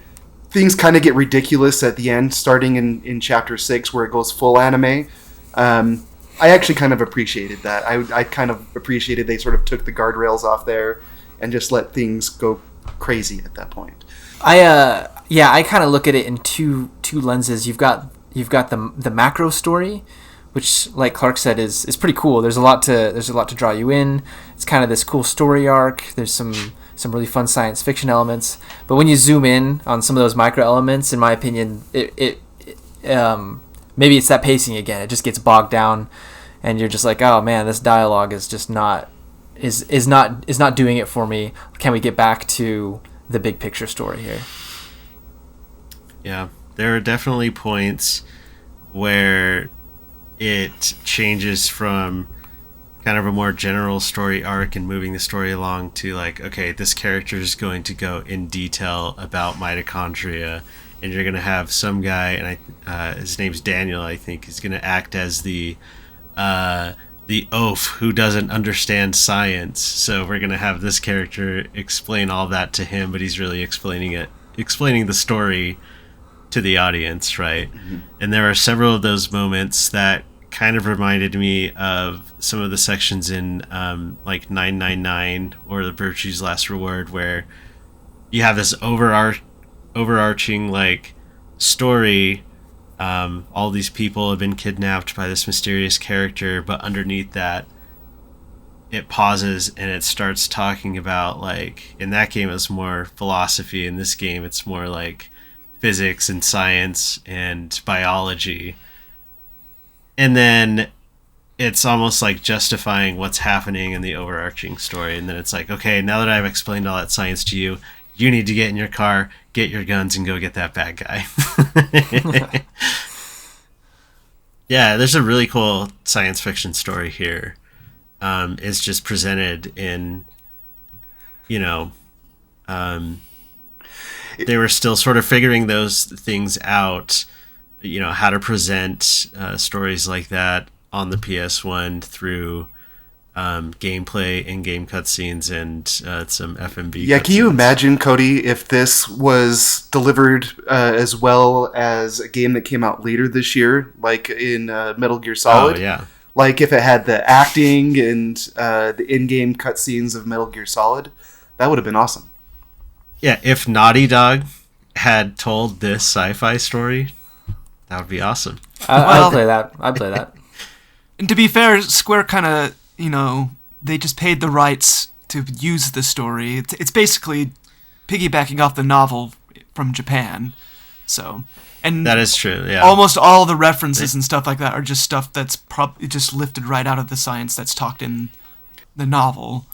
Things kind of get ridiculous at the end, starting in chapter 6, where it goes full anime. I actually kind of appreciated that. I kind of appreciated they sort of took the guardrails off there and just let things go crazy at that point. I kind of look at it in two lenses. You've got the macro story, which, like Clark said, is pretty cool. There's a lot to draw you in. It's kind of this cool story arc. There's some really fun science fiction elements. But when you zoom in on some of those micro elements, in my opinion, it maybe it's that pacing again. It just gets bogged down, and you're just like, oh man, this dialogue is just not doing it for me. Can we get back to the big picture story here? Yeah, there are definitely points where it changes from kind of a more general story arc and moving the story along to like, okay, this character is going to go in detail about mitochondria, and you're going to have some guy, and his name's Daniel, I think, is going to act as the the oaf who doesn't understand science. So we're gonna have this character explain all that to him, but he's really explaining the story to the audience, right? Mm-hmm. And there are several of those moments that kind of reminded me of some of the sections in like 999 or The Virtue's Last Reward, where you have this overarching like story. All these people have been kidnapped by this mysterious character, but underneath that it pauses and it starts talking about, like, in that game it's more philosophy, in this game it's more like physics and science and biology, and then it's almost like justifying what's happening in the overarching story. And then it's like, okay, now that I've explained all that science to you, you need to get in your car, get your guns, and go get that bad guy. Yeah, there's a really cool science fiction story here. It's just presented in, you know, they were still sort of figuring those things out, you know, how to present stories like that on the PS1 through gameplay, in-game cutscenes, and some FMV. Yeah, can you imagine, Cody, if this was delivered as well as a game that came out later this year, like in Metal Gear Solid? Oh, yeah. Like if it had the acting and the in-game cutscenes of Metal Gear Solid, that would have been awesome. Yeah, if Naughty Dog had told this sci-fi story, that would be awesome. I'd play that. I'd play that. And to be fair, Square kind of, you know, they just paid the rights to use the story. It's basically piggybacking off the novel from Japan. So, and that is true. Yeah, almost all the references and stuff like that are just stuff that's probably just lifted right out of the science that's talked in the novel.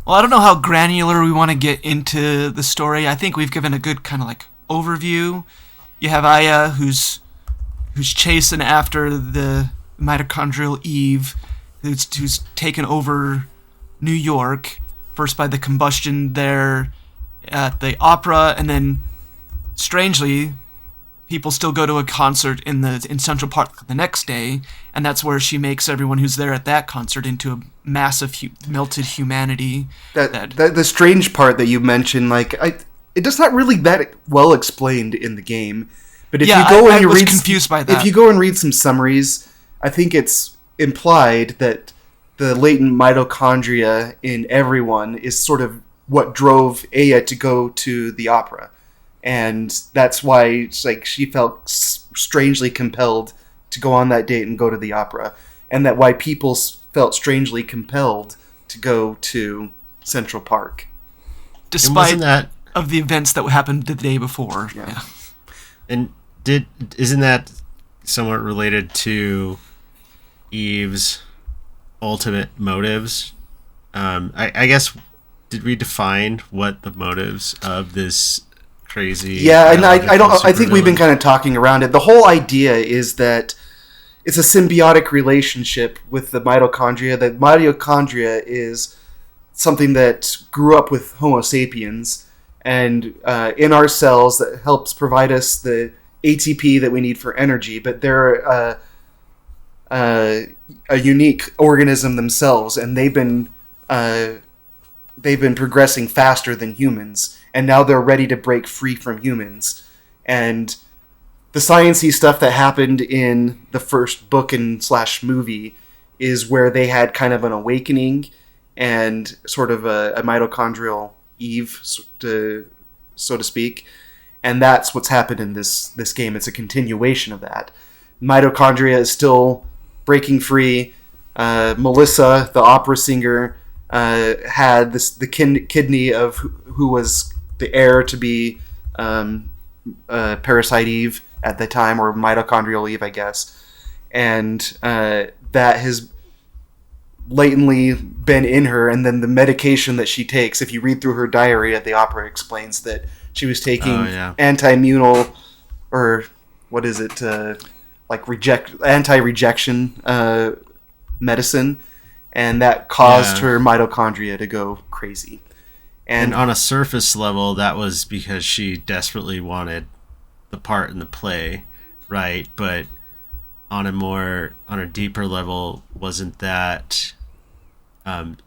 Well, I don't know how granular we want to get into the story. I think we've given a good kind of like overview. You have Aya, who's chasing after the mitochondrial Eve, who's taken over New York, first by the combustion there at the opera, and then, strangely, people still go to a concert in Central Park the next day, and that's where she makes everyone who's there at that concert into a massive melted humanity. The strange part that you mentioned, like, it does not really that well explained in the game. But if you go and you read, confused by that. If you go and read some summaries, I think it's implied that the latent mitochondria in everyone is sort of what drove Aya to go to the opera. And that's why it's like she felt strangely compelled to go on that date and go to the opera. And that why people felt strangely compelled to go to Central Park. Despite of the events that happened the day before. Yeah. And isn't that somewhat related to Eve's ultimate motives? I guess, did we define what the motives of this crazy? Yeah, and I think we've been kind of talking around it. The whole idea is that it's a symbiotic relationship with the mitochondria. That mitochondria is something that grew up with Homo sapiens, and in our cells that helps provide us the ATP that we need for energy. But they're a unique organism themselves, and they've been progressing faster than humans, and now they're ready to break free from humans. And the sciencey stuff that happened in the first book and / movie is where they had kind of an awakening and sort of a mitochondrial Eve, so to speak. And that's what's happened in this game. It's a continuation of that. Mitochondria is still breaking free. Melissa, the opera singer, had the kidney of who was the heir to be Parasite Eve at the time, or mitochondrial Eve, I guess. And that has latently been in her, and then the medication that she takes, if you read through her diary at the opera, explains that she was taking anti-immunal, or what is it, anti-rejection medicine, and that caused her mitochondria to go crazy. And on a surface level, that was because she desperately wanted the part in the play, right? But on a deeper level, wasn't that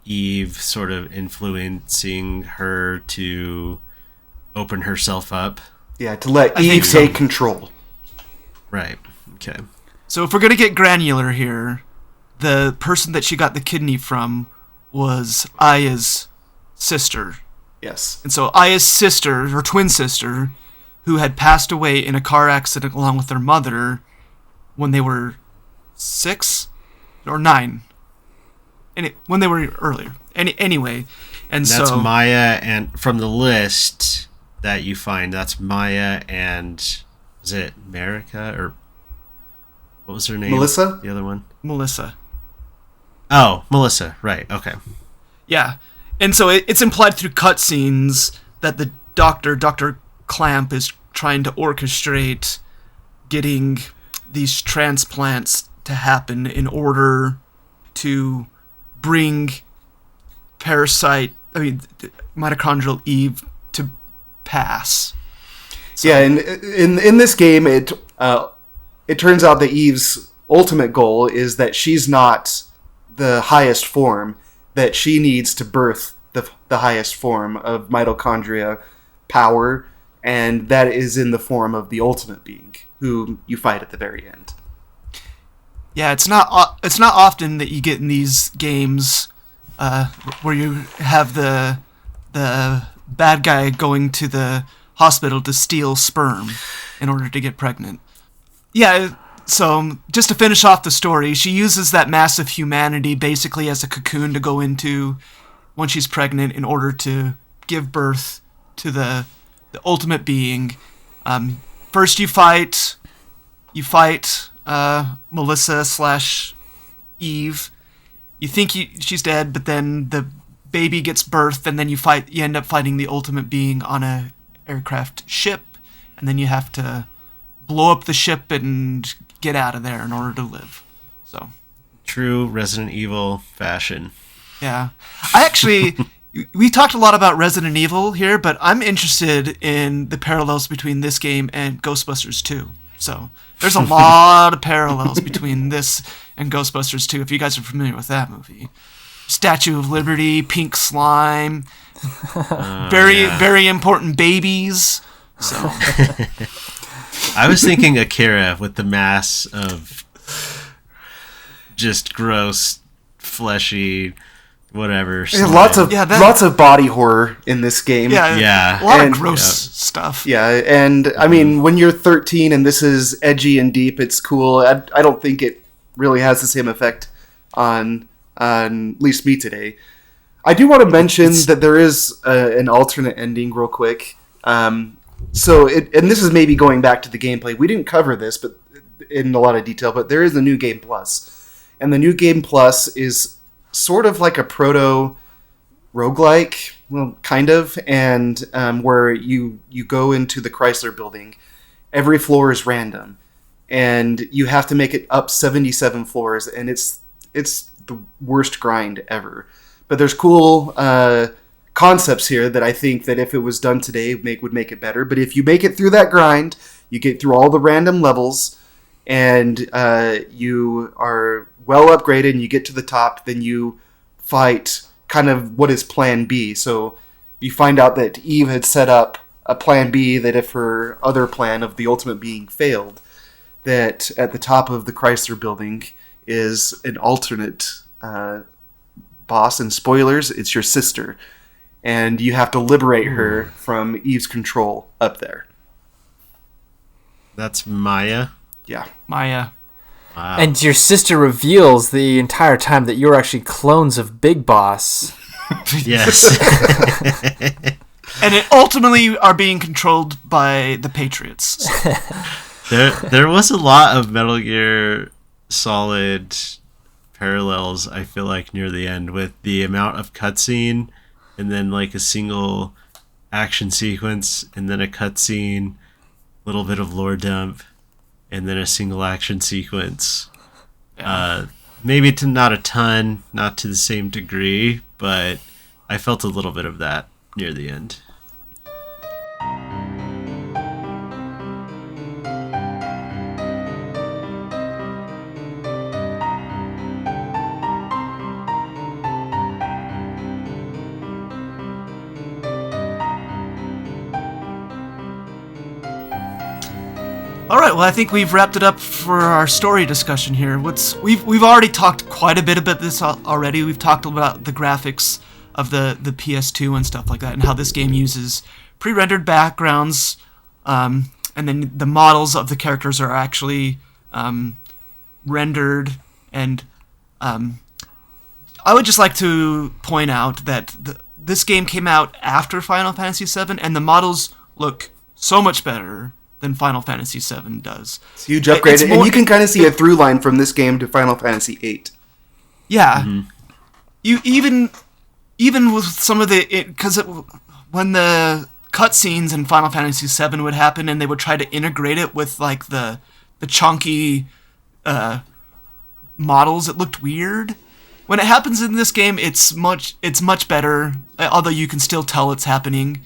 Eve sort of influencing her to open herself up? Yeah, to let I Eve think so. take control. Right. Okay. So if we're going to get granular here, the person that she got the kidney from was Aya's sister. Yes. And so Aya's sister, her twin sister, who had passed away in a car accident along with their mother when they were 6 or 9. When they were earlier. Anyway, and That's so Maya, and from the list that you find, that's Maya and was it Marika, or what was her name? Melissa? The other one? Melissa. Oh, Melissa. Right. Okay. Yeah. And so it's implied through cutscenes that the Dr. Clamp, is trying to orchestrate getting these transplants to happen in order to bring mitochondrial Eve to pass. So, Yeah, and in this game, it turns out that Eve's ultimate goal is that she's not the highest form, that she needs to birth the highest form of mitochondria power, and that is in the form of the ultimate being, who you fight at the very end. yeah, it's not often that you get in these games where you have the bad guy going to the hospital to steal sperm in order to get pregnant. Yeah, so just to finish off the story, she uses that massive humanity basically as a cocoon to go into when she's pregnant in order to give birth to the ultimate being. First you fight Melissa / Eve. You think she's dead, but then the baby gets birthed, and then you end up fighting the ultimate being on a aircraft ship, and then you have to blow up the ship and get out of there in order to live. So True Resident Evil fashion. yeah, we talked a lot about Resident Evil here, but I'm interested in the parallels between this game and Ghostbusters 2. So there's a lot of parallels between this and Ghostbusters 2, if you guys are familiar with that movie. Statue of Liberty, pink slime, very important babies. So I was thinking Akira with the mass of just gross, fleshy, whatever. There's slime. lots of body horror in this game. Yeah. a lot And- of gross stuff. Yeah, and I mean, when you're 13 and this is edgy and deep, it's cool. I don't think it really has the same effect on at least me today. I do want to mention that there is an alternate ending real quick. And this is maybe going back to the gameplay. We didn't cover this, but in a lot of detail. But there is a new game plus, and the new game plus is sort of like a proto roguelike, well, kind of, and where you go into the Chrysler building. Every floor is random, and you have to make it up 77 floors, and it's the worst grind ever. But there's cool concepts here that I think that if it was done today would make it better. But if you make it through that grind, you get through all the random levels, and you are well upgraded, and you get to the top, then you fight kind of what is Plan B. So you find out that Eve had set up a Plan B, that if her other plan of the ultimate being failed, that at the top of the Chrysler building is an alternate boss, and spoilers, it's your sister, and you have to liberate her from Eve's control up there. That's Maya. Yeah. Maya. Wow. And your sister reveals the entire time that you're actually clones of Big Boss. Yes. And it ultimately are being controlled by the Patriots. There was a lot of Metal Gear Solid parallels, I feel like, near the end, with the amount of cutscene and then like a single action sequence and then a cutscene, little bit of lore dump, and then a single action sequence. Maybe not a ton, not to the same degree, but I felt a little bit of that near the end. All right, well, I think we've wrapped it up for our story discussion here. We've already talked quite a bit about this already. We've talked about the graphics of the PS2 and stuff like that, and how this game uses pre-rendered backgrounds, and then the models of the characters are actually rendered. And I would just like to point out that this game came out after Final Fantasy VII, and the models look so much better than Final Fantasy VII does. It's a huge upgrade, and you can kind of see a through line from this game to Final Fantasy VIII. Yeah, you even with some of when the cutscenes in Final Fantasy VII would happen, and they would try to integrate it with like the chunky models, it looked weird. When it happens in this game, it's much better, although you can still tell it's happening.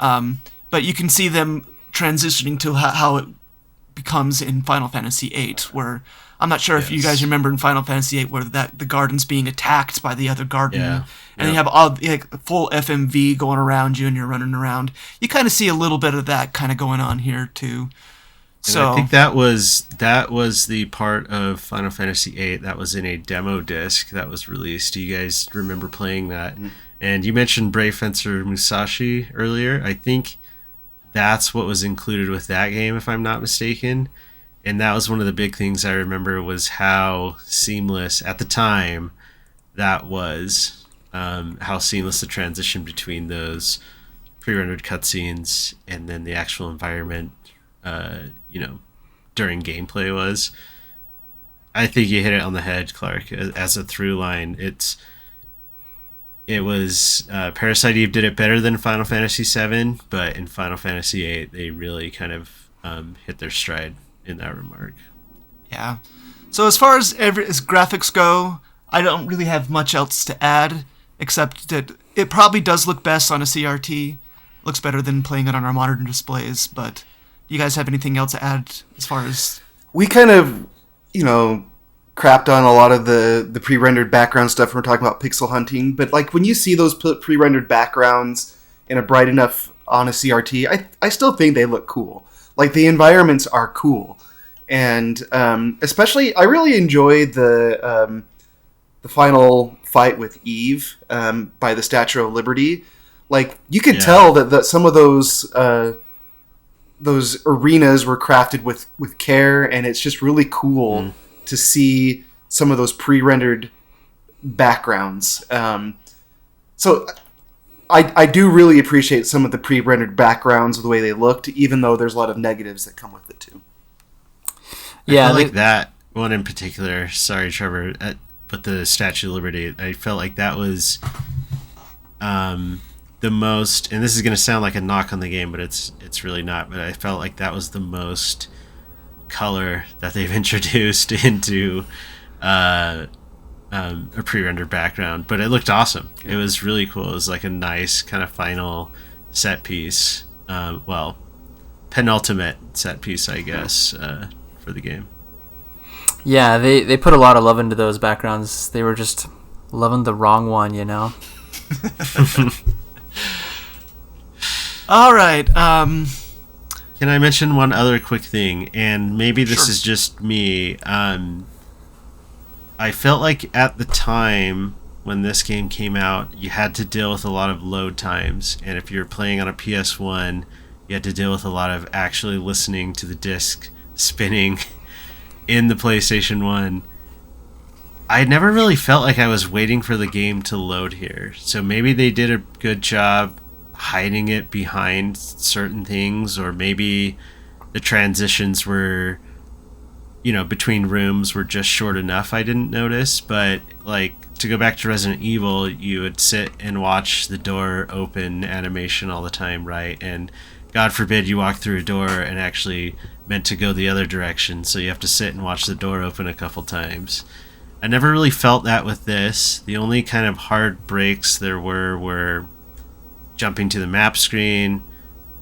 But you can see them transitioning to how it becomes in Final Fantasy VIII, where I'm not sure if you guys remember in Final Fantasy VIII where the garden's being attacked by the other garden, and you have all full FMV going around you, and you're running around. You kind of see a little bit of that kind of going on here too. And I think that was the part of Final Fantasy VIII that was in a demo disc that was released. Do you guys remember playing that? Mm-hmm. And you mentioned Brave Fencer Musashi earlier. I think that's what was included with that game, if I'm not mistaken. And that was one of the big things I remember, was how seamless at the time that was, how seamless the transition between those pre-rendered cutscenes and then the actual environment during gameplay was. I think you hit it on the head, Clark. As a through line, it was Parasite Eve did it better than Final Fantasy VII, but in Final Fantasy VIII they really kind of hit their stride in that remark. Yeah. So as far as graphics go, I don't really have much else to add, except that it probably does look best on a CRT. Looks better than playing it on our modern displays, but you guys have anything else to add as far as... We kind of, crapped on a lot of the pre-rendered background stuff when we're talking about pixel hunting, but like when you see those pre-rendered backgrounds in a bright enough on a CRT, I still think they look cool. Like the environments are cool. And especially, I really enjoyed the final fight with Eve by the Statue of Liberty. Like, you could tell that some of those arenas were crafted with care, and it's just really cool to see some of those pre-rendered backgrounds. So I do really appreciate some of the pre-rendered backgrounds, the way they looked, even though there's a lot of negatives that come with it too. Yeah, I like that one in particular. Sorry, Trevor, but the Statue of Liberty, I felt like that was the most, and this is going to sound like a knock on the game, but it's really not, but I felt like that was the most color that they've introduced into a pre-rendered background, but it looked awesome. It was really cool. It was like a nice kind of final set piece, penultimate set piece, I guess, for the game. Yeah, they put a lot of love into those backgrounds. They were just loving the wrong one, All right. Can I mention one other quick thing? And maybe this is just me. I felt like at the time when this game came out, you had to deal with a lot of load times. And if you're playing on a PS1, you had to deal with a lot of actually listening to the disc spinning in the PlayStation 1. I never really felt like I was waiting for the game to load here. So maybe they did a good job hiding it behind certain things, or maybe the transitions were, between rooms were just short enough I didn't notice. But like, to go back to Resident Evil, you would sit and watch the door open animation all the time, right? And God forbid you walk through a door and actually meant to go the other direction, so you have to sit and watch the door open a couple times. I never really felt that with this. The only kind of hard breaks there were jumping to the map screen,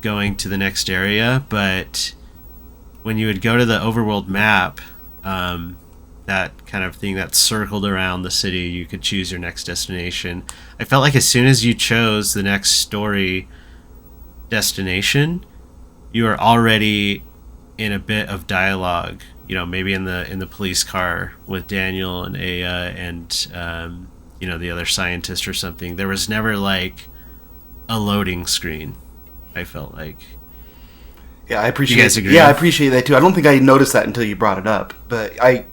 going to the next area, but when you would go to the overworld map, that kind of thing that circled around the city, you could choose your next destination. I felt like as soon as you chose the next story destination, you are already in a bit of dialogue, maybe in the police car with Daniel and Aya and the other scientist or something, there was never like a loading screen. I felt like. Yeah, I appreciate. You guys agree? Yeah, I appreciate that too. I don't think I noticed that until you brought it up, but I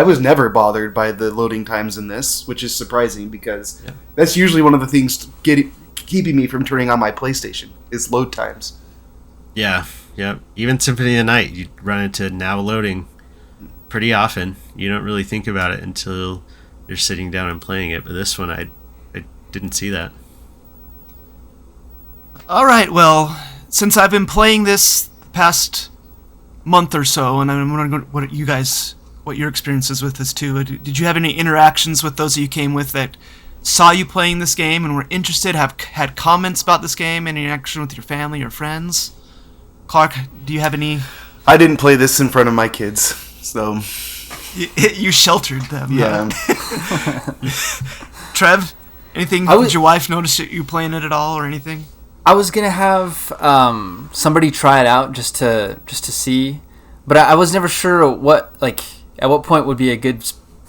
was never bothered by the loading times in this, which is surprising because that's usually one of the things keeping me from turning on my PlayStation is load times. Yeah, yeah. Even Symphony of the Night, you run into now loading pretty often. You don't really think about it until you're sitting down and playing it. But this one, I didn't see that. All right, well, since I've been playing this the past month or so, and I'm wondering what your experiences with this too. Did you have any interactions with those that you came with that saw you playing this game and were interested, had comments about this game, any interaction with your family or friends? Clark, do you have any? I didn't play this in front of my kids, so you sheltered them. Yeah. Trev, anything? Did your wife notice you playing it at all or anything? I was gonna have somebody try it out just to see, but I was never sure at what point would be a good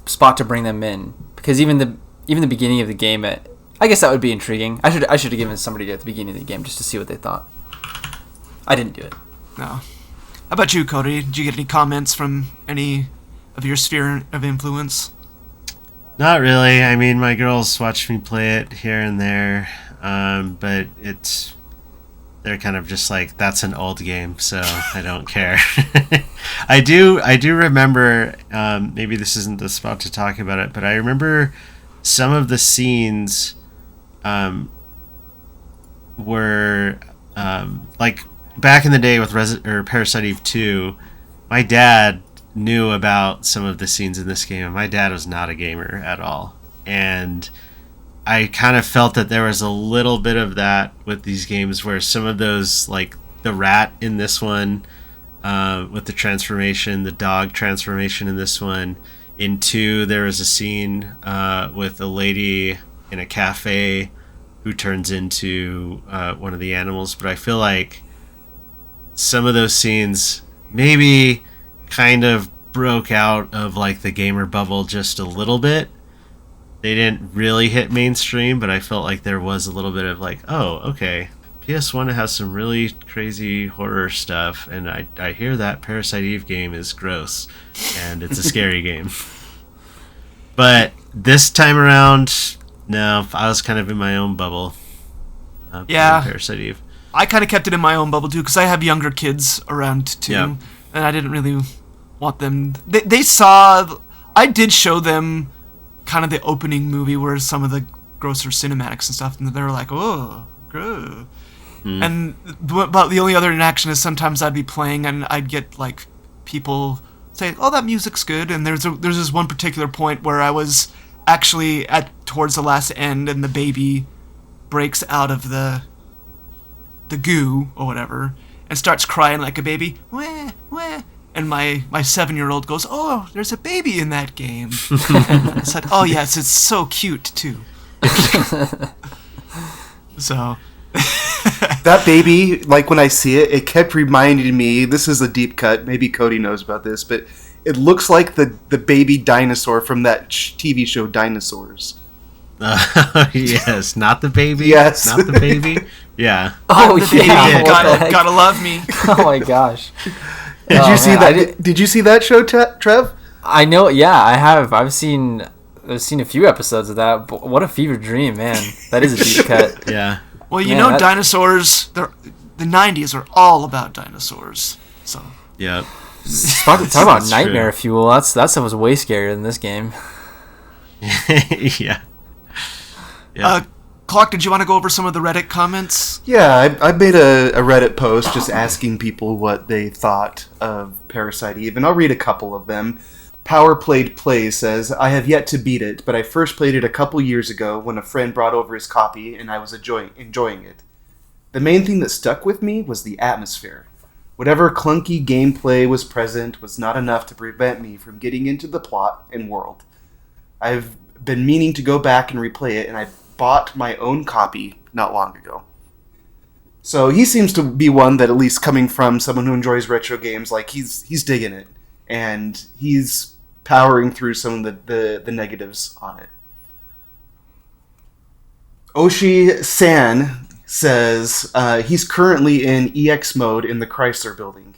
spot to bring them in, because even the beginning of the game, I guess that would be intriguing. I should have given somebody at the beginning of the game just to see what they thought. I didn't do it. No. How about you, Cody? Did you get any comments from any of your sphere of influence? Not really. I mean, my girls watch me play it here and there, but they're kind of just like, that's an old game, so I don't care. I do remember, maybe this isn't the spot to talk about it, but I remember some of the scenes were like back in the day with Parasite Eve 2, my dad knew about some of the scenes in this game, and my dad was not a gamer at all. And I kind of felt that there was a little bit of that with these games where some of those, like the rat in this one, with the transformation, the dog transformation in this one. In 2, there was a scene with a lady in a cafe who turns into one of the animals. But I feel like some of those scenes maybe kind of broke out of like the gamer bubble just a little bit. They didn't really hit mainstream, but I felt like there was a little bit of like, oh, okay, PS1 has some really crazy horror stuff, and I hear that Parasite Eve game is gross, and it's a scary game. But this time around, no, I was kind of in my own bubble. Yeah. Parasite Eve. I kind of kept it in my own bubble too, because I have younger kids around too, Yep. and I didn't really want them. They saw. I did show them kind of the opening movie where some of the grosser cinematics and stuff, and they were like, "Oh, gross." And but the only other interaction is sometimes I'd be playing and I'd get like people say, "Oh, that music's good," and there's this one particular point where I was actually towards the last end, and the baby breaks out of the goo or whatever and starts crying like a baby, wah, wah. And my 7-year-old goes, "Oh, there's a baby in that game." I said, "Oh yes, it's so cute too." So that baby, like when I see it, it kept reminding me, this is a deep cut, maybe Cody knows about this, but it looks like the baby dinosaur from that TV show Dinosaurs. Yes, not the baby. Yes. Not the baby. Yeah. Oh, the baby, yeah. gotta love me. Oh my gosh. Did you see man, that? Did you see that show, Trev? I know. Yeah, I have. I've seen a few episodes of that. But what a fever dream, man! That is a deep cut. Yeah. Well, you Man, know, dinosaurs. The 90s are all about dinosaurs. So Yep. Talk about That's nightmare true. fuel. That stuff was way scarier than this game. Yeah. Yeah. Clark, did you want to go over some of the Reddit comments? Yeah, I made a Reddit post just asking people what they thought of Parasite Eve, and I'll read a couple of them. Power Played Play says, "I have yet to beat it, but I first played it a couple years ago when a friend brought over his copy, and I was enjoying it. The main thing that stuck with me was the atmosphere. Whatever clunky gameplay was present was not enough to prevent me from getting into the plot and world. I've been meaning to go back and replay it, and I bought my own copy not long ago." So he seems to be one that, at least coming from someone who enjoys retro games, like he's digging it, and he's powering through some of the negatives on it. Oshi San says he's currently in EX mode in the Chrysler building.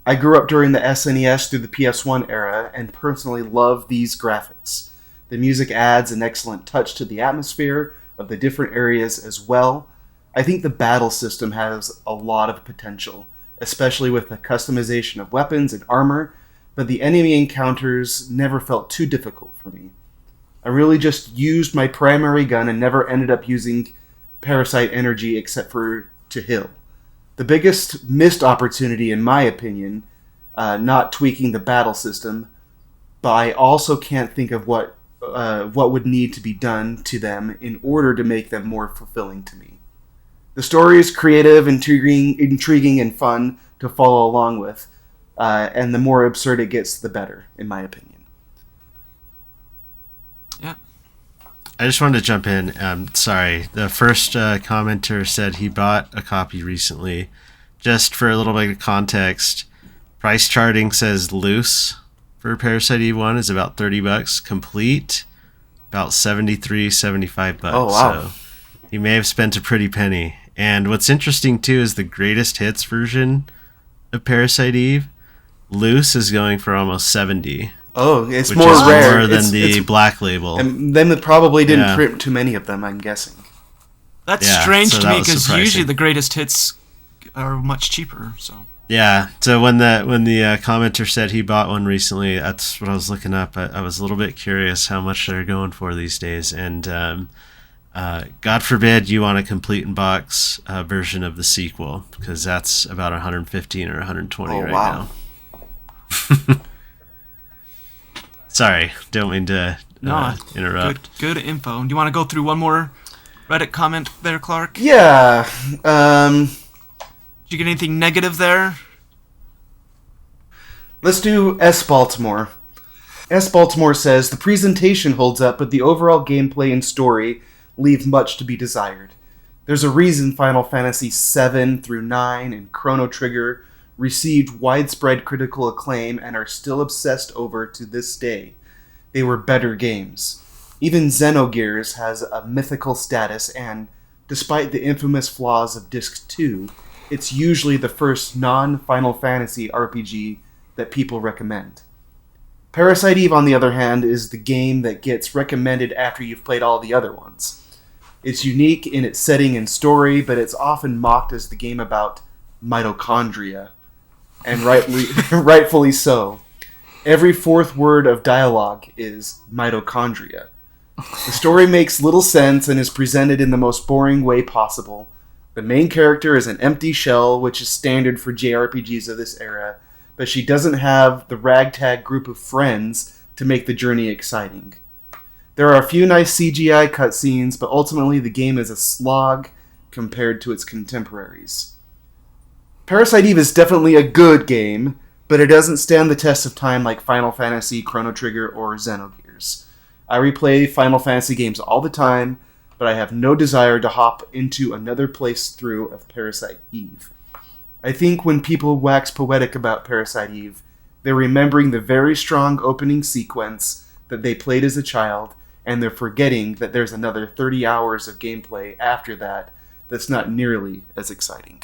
I grew up during the SNES through the PS1 era and personally love these graphics. The music adds an excellent touch to the atmosphere of the different areas as well. I think the battle system has a lot of potential, especially with the customization of weapons and armor, but the enemy encounters never felt too difficult for me. I really just used my primary gun and never ended up using Parasite energy except for to heal. The biggest missed opportunity, in my opinion, not tweaking the battle system, but I also can't think of what would need to be done to them in order to make them more fulfilling to me. The story is creative, intriguing, and fun to follow along with, and the more absurd it gets, the better, in my opinion. Yeah. I just wanted to jump in. Sorry, the first commenter said he bought a copy recently. Just for a little bit of context, price charting says loose for Parasite Eve 1 is about $30, complete about $75. Oh, wow. So he may have spent a pretty penny. And what's interesting too is the greatest hits version of Parasite Eve, loose, is going for almost $70. Oh, it's which more is rare more than it's, the black label. And then it probably didn't Yeah. print too many of them, I'm guessing. That's Yeah, strange so to that me was because surprising. usually the greatest hits are much cheaper. So Yeah, so when the commenter said he bought one recently, that's what I was looking up. I was a little bit curious how much they're going for these days, and God forbid you want a complete in box version of the sequel, because that's about 115 or 120 right wow. now. Sorry, don't mean to interrupt. Good info. Do you want to go through one more Reddit comment there, Clark? Yeah. Did you get anything negative there? Let's do S. Baltimore. S. Baltimore says, the presentation holds up, but the overall gameplay and story leave much to be desired. There's a reason Final Fantasy 7 through 9 and Chrono Trigger received widespread critical acclaim and are still obsessed over to this day. They were better games. Even Xenogears has a mythical status, and despite the infamous flaws of Disc 2, it's usually the first non-Final Fantasy RPG that people recommend. Parasite Eve, on the other hand, is the game that gets recommended after you've played all the other ones. It's unique in its setting and story, but it's often mocked as the game about mitochondria, and rightfully so. Every fourth word of dialogue is mitochondria. The story makes little sense and is presented in the most boring way possible. The main character is an empty shell, which is standard for JRPGs of this era, but she doesn't have the ragtag group of friends to make the journey exciting. There are a few nice CGI cutscenes, but ultimately the game is a slog compared to its contemporaries. Parasite Eve is definitely a good game, but it doesn't stand the test of time like Final Fantasy, Chrono Trigger, or Xenogears. I replay Final Fantasy games all the time, but I have no desire to hop into another playthrough of Parasite Eve. I think when people wax poetic about Parasite Eve, they're remembering the very strong opening sequence that they played as a child, and they're forgetting that there's another 30 hours of gameplay after that that's not nearly as exciting.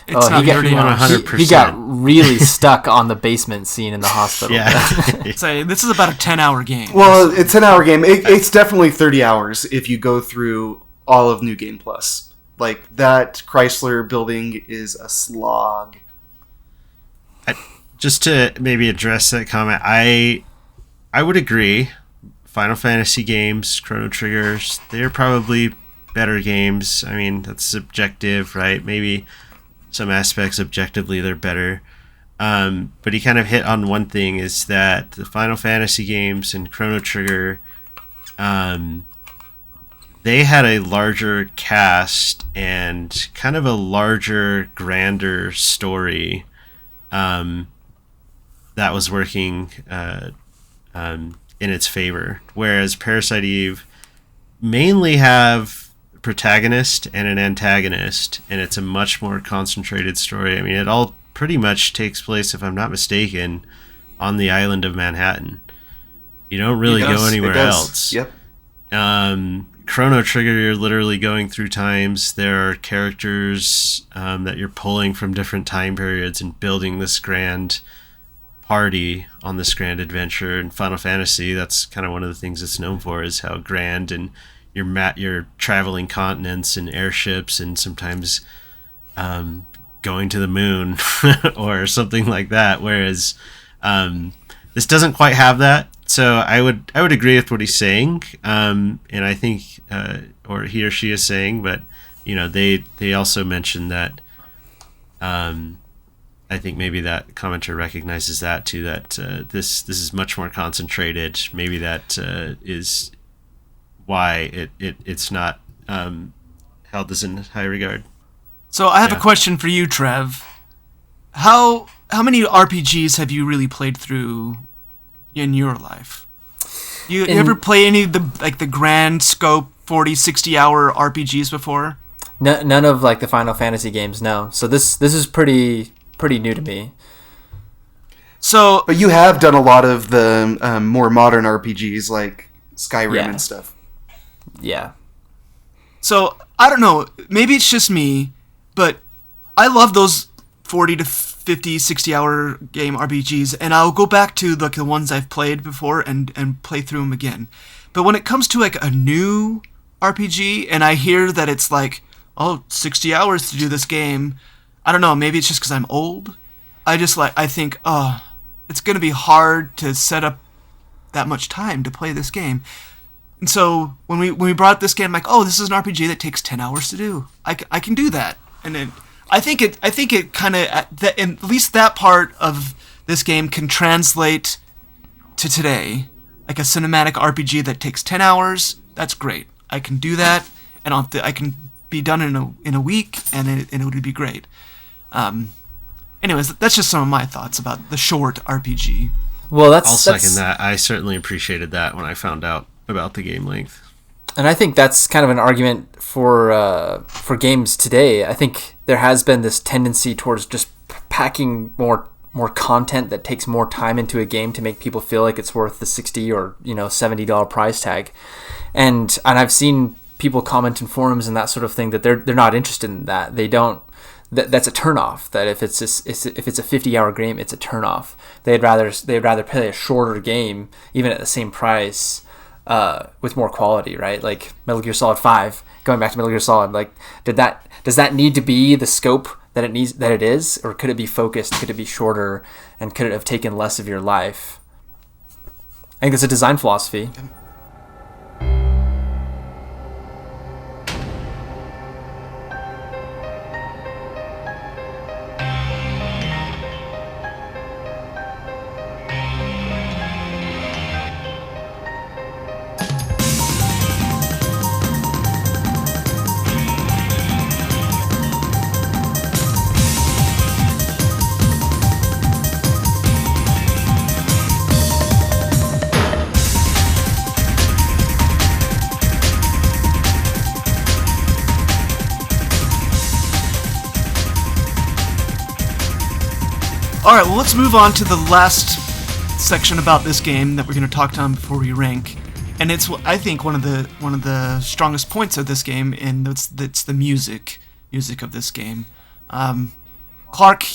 It's not he got, 30 hours. 100%. he got really stuck on the basement scene in the hospital. Yeah. Say, this is about a 10-hour game. Well, it's an hour game. It's definitely 30 hours if you go through all of New Game Plus. Like, that Chrysler building is a slog. Just to maybe address that comment, I would agree. Final Fantasy games, Chrono Triggers, they're probably better games. I mean, that's subjective, right? Maybe some aspects objectively they're better. But he kind of hit on one thing, is that the Final Fantasy games and Chrono Trigger, they had a larger cast and kind of a larger, grander story that was working in its favor. Whereas Parasite Eve mainly have protagonist and an antagonist, and it's a much more concentrated story. I mean, it all pretty much takes place, if I'm not mistaken, on the island of Manhattan. You don't really go anywhere else. Yep. Chrono Trigger, you're literally going through times. There are characters that you're pulling from different time periods and building this grand party on this grand adventure. In Final Fantasy, that's kind of one of the things it's known for, is how grand, and you're traveling continents and airships and sometimes going to the moon or something like that. Whereas this doesn't quite have that. So I would agree with what he's saying, and I think, or he or she is saying, but they also mentioned that. I think maybe that commenter recognizes that too. That this is much more concentrated. Maybe that is why it's not held as in high regard. So I have a question for you, Trev. How many RPGs have you really played through in your life? You ever play any of the grand scope 40, 60 hour RPGs before? None of like the Final Fantasy games, no. So this is pretty new to me. So, but you have done a lot of the more modern RPGs like Skyrim and stuff. Yeah. So I don't know. Maybe it's just me, but I love those 40 to 50, 60 hour game RPGs, and I'll go back to the ones I've played before and play through them again. But when it comes to like a new RPG and I hear that it's like, 60 hours to do this game, I don't know, maybe it's just because I'm old. I think, it's going to be hard to set up that much time to play this game. And so when we brought this game, I'm like, this is an RPG that takes 10 hours to do. I can do that. And then I think it kind of, at least that part of this game can translate to today. Like a cinematic RPG that takes 10 hours, that's great. I can do that, and I can be done in a week, and it would be great. Anyways, that's just some of my thoughts about the short RPG. Well, I'll second that. I certainly appreciated that when I found out about the game length. And I think that's kind of an argument for games today. I think there has been this tendency towards just packing more content that takes more time into a game to make people feel like it's worth the $60 or $70 price tag. And I've seen people comment in forums and that sort of thing that they're not interested in that. They don't. That's a turnoff. That if it's a 50-hour game, it's a turnoff. They'd rather play a shorter game, even at the same price, with more quality, right? Like Metal Gear Solid 5. Going back to Metal Gear Solid, like does that need to be the scope that it is, or could it be focused? Could it be shorter, and could it have taken less of your life? I think it's a design philosophy. Alright, well, let's move on to the last section about this game that we're going to talk on before we rank. And it's, I think, one of the strongest points of this game, and it's the music of this game. Clark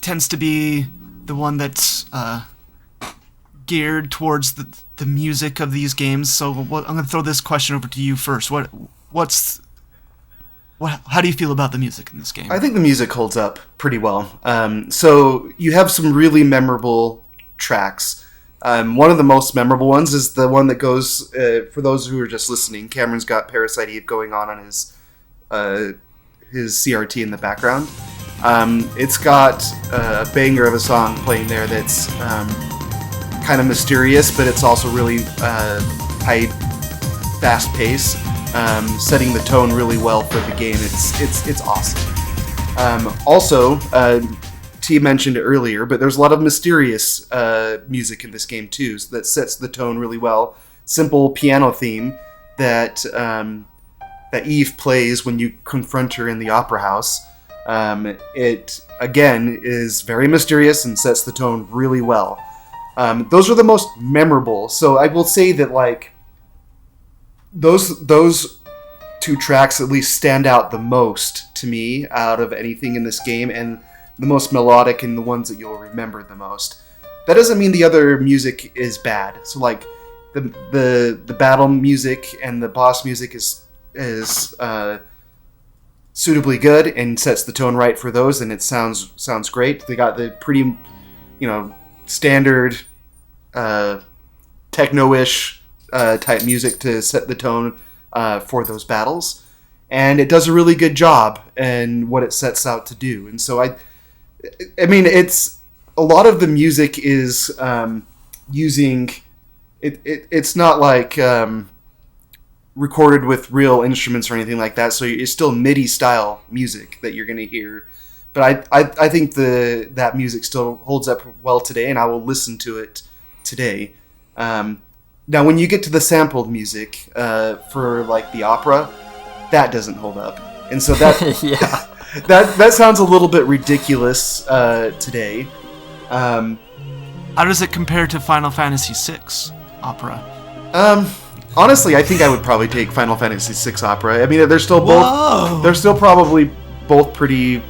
tends to be the one that's geared towards the music of these games, so I'm going to throw this question over to you first. How do you feel about the music in this game? I think the music holds up pretty well. So you have some really memorable tracks. One of the most memorable ones is the one that goes, for those who are just listening, Cameron's got Parasite Eve going on his CRT in the background. It's got a banger of a song playing there that's kind of mysterious, but it's also really high, fast pace. Setting the tone really well for the game. It's awesome. Also, T mentioned it earlier, but there's a lot of mysterious music in this game too, so that sets the tone really well. Simple piano theme that that Eve plays when you confront her in the opera house. It again is very mysterious and sets the tone really well. Those are the most memorable. So I will say that like those two tracks at least stand out the most to me out of anything in this game, and the most melodic and the ones that you'll remember the most. That doesn't mean the other music is bad. So like the battle music and the boss music is suitably good and sets the tone right for those, and it sounds great. They got the pretty, standard techno-ish type music to set the tone for those battles, and it does a really good job in what it sets out to do. And so I mean, it's a lot of the music is using it. It's not like recorded with real instruments or anything like that. So it's still MIDI style music that you're going to hear. But I think that music still holds up well today, and I will listen to it today. Now, when you get to the sampled music for like the opera, that doesn't hold up, and so that Yeah. that sounds a little bit ridiculous today. How does it compare to Final Fantasy VI opera? Honestly, I think I would probably take Final Fantasy VI opera. I mean, they're still both. Whoa. They're still probably both pretty.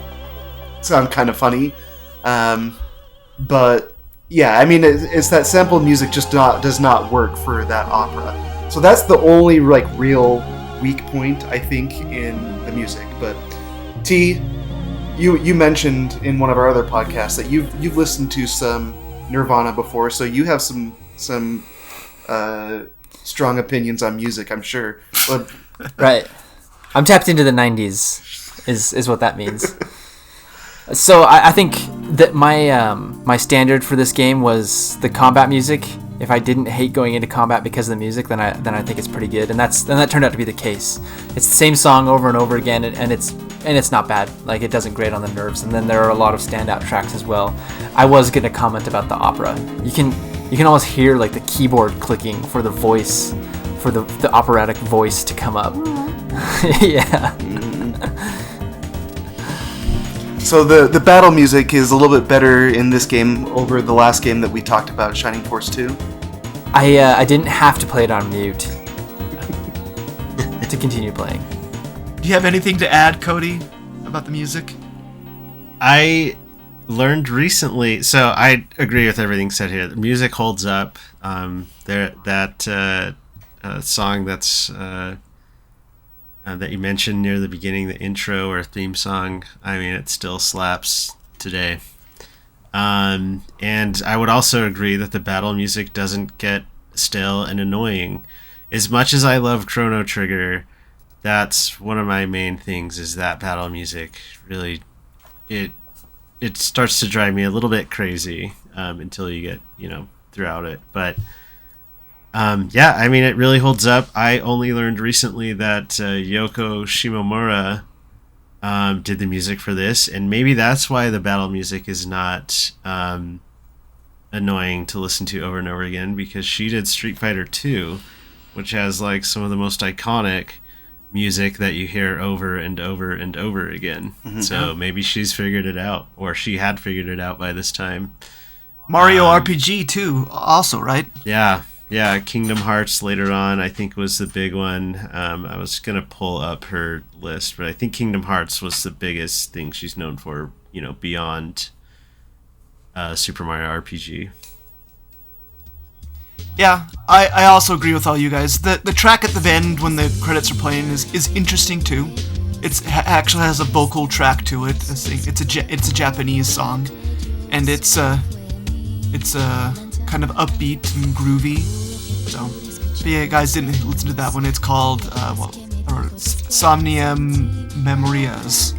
Sound kind of funny, but yeah, I mean, it's that sample music just does not work for that opera. So that's the only like real weak point I think in the music. But T, you mentioned in one of our other podcasts that you've listened to some Nirvana before, so you have some strong opinions on music, I'm sure. But Right. I'm tapped into the 90s is what that means. So I think that my standard for this game was the combat music. If I didn't hate going into combat because of the music, then I think it's pretty good, and that turned out to be the case. It's the same song over and over again, and it's not bad. Like, it doesn't grate on the nerves. And then there are a lot of standout tracks as well. I was gonna comment about the opera. You can almost hear like the keyboard clicking for the voice, for the operatic voice to come up. Yeah. so the battle music is a little bit better in this game over the last game that we talked about, Shining Force 2. I didn't have to play it on mute to continue playing. Do you have anything to add, Cody, about the music? I learned recently, so I agree with everything said here. The music holds up. That song that's that you mentioned near the beginning, the intro or theme song, I mean, it still slaps today. And I would also agree that the battle music doesn't get stale and annoying. As much as I love Chrono Trigger, that's one of my main things, is that battle music. Really, it starts to drive me a little bit crazy until you get, throughout it. But yeah, I mean, it really holds up. I only learned recently that Yoko Shimomura did the music for this, and maybe that's why the battle music is not annoying to listen to over and over again, because she did Street Fighter 2, which has like some of the most iconic music that you hear over and over and over again. Mm-hmm. So maybe she's figured it out, or she had figured it out by this time. Mario RPG too, also, right? Yeah, Kingdom Hearts later on, I think, was the big one. I was going to pull up her list, but I think Kingdom Hearts was the biggest thing she's known for, beyond Super Mario RPG. Yeah, I also agree with all you guys. The track at the end when the credits are playing is interesting too. It actually has a vocal track to it. It's a Japanese song, and it's kind of upbeat and groovy. So, but yeah, guys didn't listen to that one. It's called Somnium Memorias.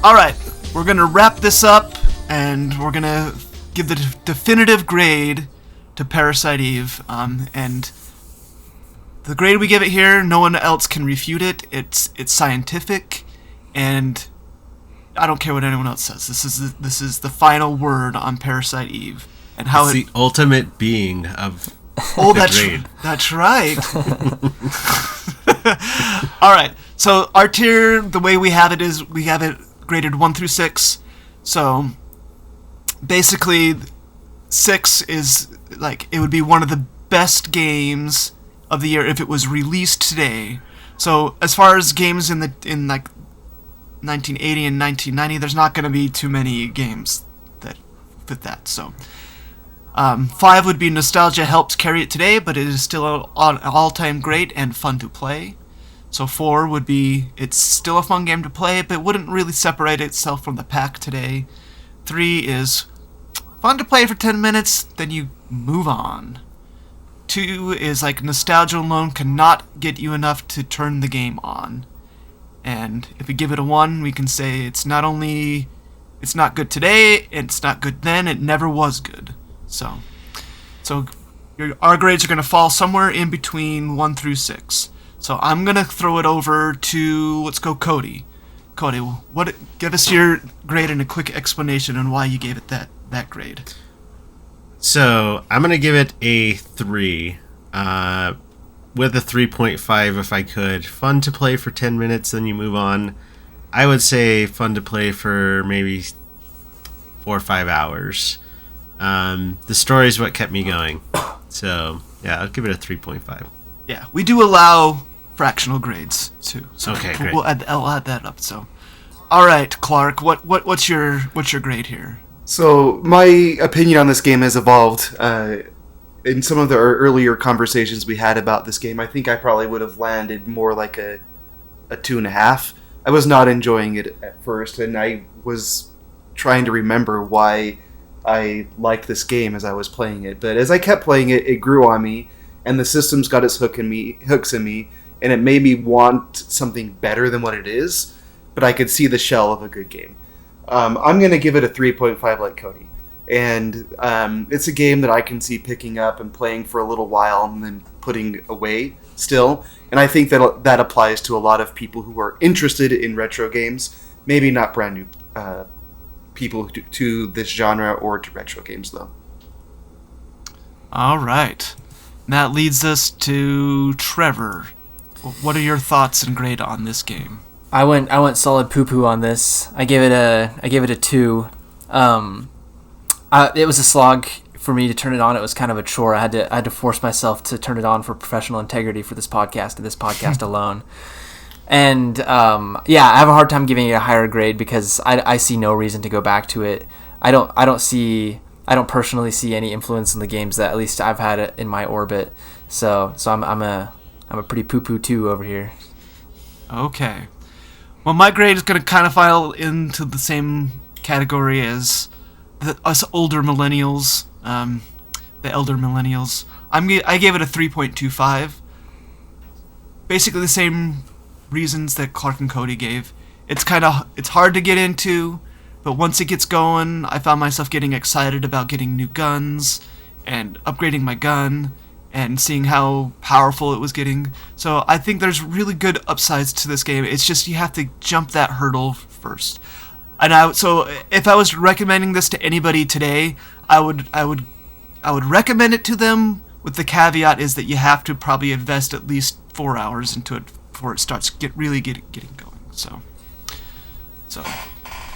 Alright, we're going to wrap this up, and we're going to give the definitive grade to Parasite Eve, and the grade we give it here, no one else can refute it. It's scientific, and I don't care what anyone else says. This is the final word on Parasite Eve, and how it's the ultimate being of the grade. That's right. All right. So our tier, the way we have it is we have it graded 1 through 6. So basically, 6 is like it would be one of the best games of the year if it was released today. So as far as games in like 1980 and 1990, there's not going to be too many games that fit that. So 5 would be nostalgia helps carry it today, but it is still an all-time great and fun to play. So 4 would be it's still a fun game to play, but wouldn't really separate itself from the pack today. 3 is fun to play for 10 minutes, then you move on. 2 is like nostalgia alone cannot get you enough to turn the game on. And if we give it a 1, we can say it's not good today, it's not good then, it never was good. So our grades are going to fall somewhere in between 1 through 6. So I'm going to throw it over to, let's go Cody. Cody, give us your grade and a quick explanation on why you gave it that grade. So I'm going to give it a 3, with a 3.5 if I could. Fun to play for 10 minutes, then you move on. I would say fun to play for maybe 4 or 5 hours. The story is what kept me going. So, yeah, I'll give it a 3.5. Yeah, we do allow fractional grades, too. So okay, great. I'll add that up, so. All right, Clark, what's your grade here? So my opinion on this game has evolved. In some of the earlier conversations we had about this game, I think I probably would have landed more like a 2.5. I was not enjoying it at first, and I was trying to remember why I liked this game as I was playing it. But as I kept playing it, it grew on me, and the system's got its hooks in me, and it made me want something better than what it is. But I could see the shell of a good game. I'm going to give it a 3.5 like Cody. And it's a game that I can see picking up and playing for a little while and then putting away still. And I think that applies to a lot of people who are interested in retro games. Maybe not brand new people to this genre or to retro games, though. All right. And that leads us to Trevor. What are your thoughts and grade on this game? I went solid poo-poo on this. I gave it a 2. It was a slog for me to turn it on. It was kind of a chore. I had to force myself to turn it on for professional integrity for this podcast and this podcast alone. And I have a hard time giving it a higher grade because I see no reason to go back to it. I don't personally see any influence in the games that at least I've had in my orbit. So I'm a pretty poo-poo 2 over here. Okay. Well, my grade is going to kind of file into the same category as us older millennials, the elder millennials. I gave it a 3.25. Basically the same reasons that Clark and Cody gave. It's hard to get into, but once it gets going, I found myself getting excited about getting new guns and upgrading my gun and seeing how powerful it was getting. So I think there's really good upsides to this game. It's just you have to jump that hurdle first. And so if I was recommending this to anybody today, I would recommend it to them with the caveat is that you have to probably invest at least 4 hours into it before it starts getting going. So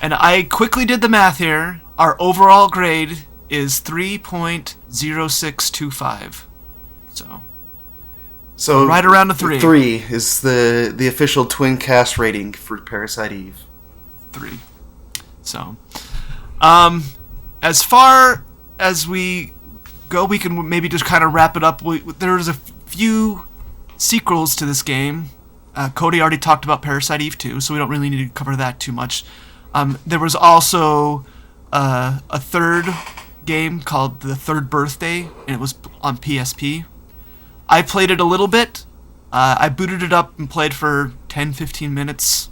and I quickly did the math here. Our overall grade is 3.0625. So right around a 3. 3 is the official TwinCast rating for Parasite Eve. 3. So, as far as we go, we can maybe just kind of wrap it up. There's a few sequels to this game. Cody already talked about Parasite Eve 2, so we don't really need to cover that too much. There was also a third game called The Third Birthday, and it was on PSP. I played it a little bit. I booted it up and played for 10-15 minutes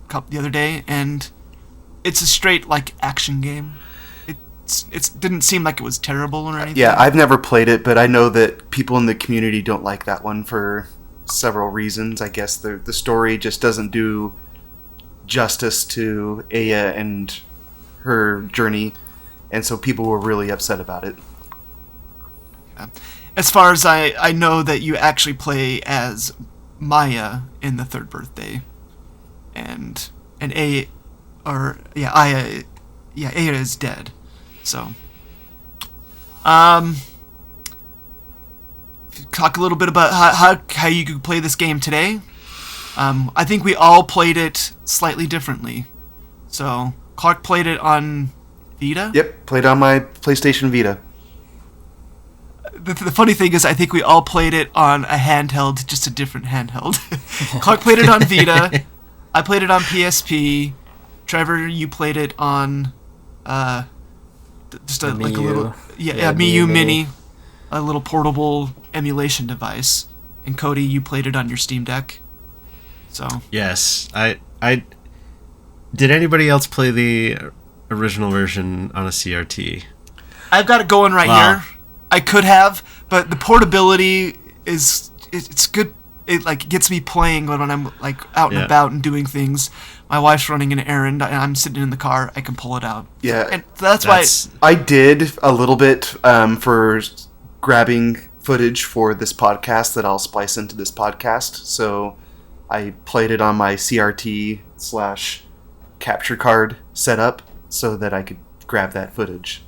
the other day, and it's a straight action game. it didn't seem like it was terrible or anything. Yeah, I've never played it, but I know that people in the community don't like that one for several reasons. I guess the story just doesn't do justice to Aya and her journey, and so people were really upset about it. Yeah. As far as I know that you actually play as Maya in the third birthday, and Aya is dead. So, talk a little bit about how you could play this game today. I think we all played it slightly differently. So, Clark played it on Vita? Yep, played on my PlayStation Vita. The funny thing is, I think we all played it on a handheld, just a different handheld. Clark played it on Vita. I played it on PSP. Trevor, you played it on just a little Mii Mini, a little portable emulation device. And Cody, you played it on your Steam Deck. So yes, I did. Anybody else play the original version on a CRT? I've got it going right here. I could have, but the portability it's good. It like gets me playing when I'm like out and about and doing things. My wife's running an errand and I'm sitting in the car. I can pull it out. Yeah, and that's why I did a little bit for grabbing footage for this podcast that I'll splice into this podcast. So I played it on my CRT/capture card setup so that I could grab that footage.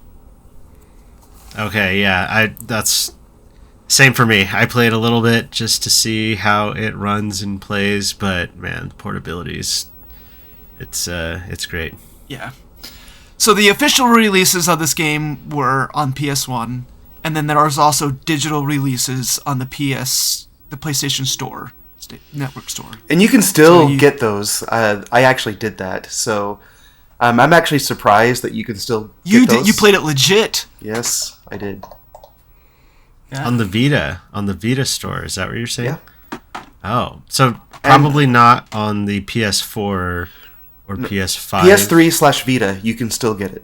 Okay, yeah, that's same for me. I played a little bit just to see how it runs and plays, but man, the portability is it's great. Yeah. So the official releases of this game were on PS1, and then there was also digital releases on the PlayStation Store, Network Store. And you can still get those. I actually did that, so I'm actually surprised that you can still get those. You played it legit. Yes, I did. Yeah. On the Vita store, is that what you're saying? Yeah. Oh, so probably not on the PS4 or PS5. PS3/Vita, you can still get it.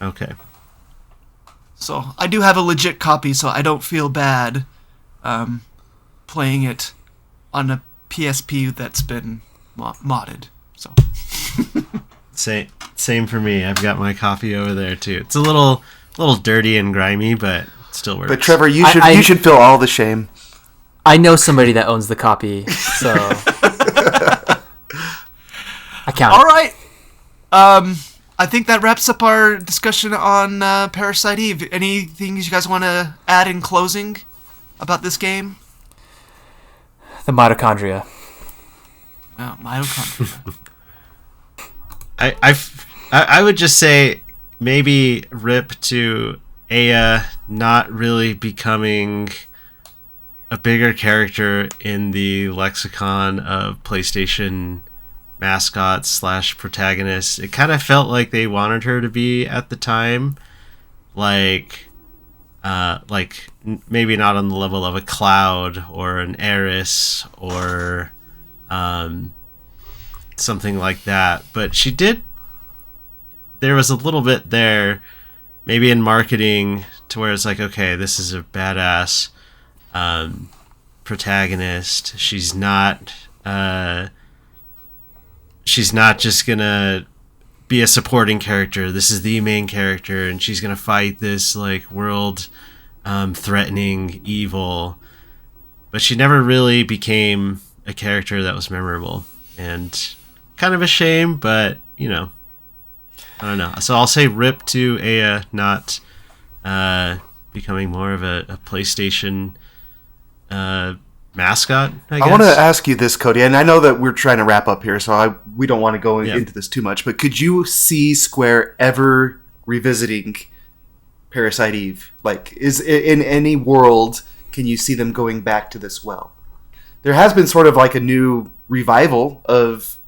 Okay. So I do have a legit copy, so I don't feel bad playing it on a PSP that's been modded. So. Same for me. I've got my copy over there too. It's a little dirty and grimy, but it still works. But Trevor, you should feel all the shame. I know somebody that owns the copy, so I count. All right. I think that wraps up our discussion on Parasite Eve. Anything you guys want to add in closing about this game? The mitochondria. Oh, mitochondria. I would just say maybe rip to Aya not really becoming a bigger character in the lexicon of PlayStation mascots / protagonists. It kind of felt like they wanted her to be at the time, like maybe not on the level of a Cloud or an Aeris or something like that, but she did. There was a little bit there, maybe in marketing, to where it's like, okay, this is a badass protagonist. She's not just gonna be a supporting character. This is the main character, and she's gonna fight this like world threatening evil. But she never really became a character that was memorable, and kind of a shame. But I don't know. So I'll say rip to Aya not becoming more of a PlayStation mascot, I guess. I want to ask you this, Cody, and I know that we're trying to wrap up here, so we don't want to go into this too much, but could you see Square ever revisiting Parasite Eve? Like, is in any world, can you see them going back to this well? There has been sort of like a new revival of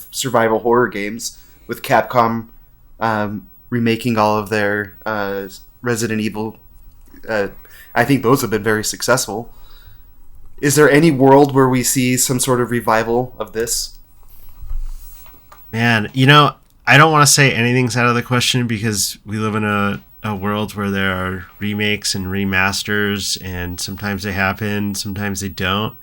survival horror games with Capcom remaking all of their Resident Evil. I think those have been very successful. Is there any world where we see some sort of revival of this? Man, I don't want to say anything's out of the question because we live in a world where there are remakes and remasters, and sometimes they happen, sometimes they don't.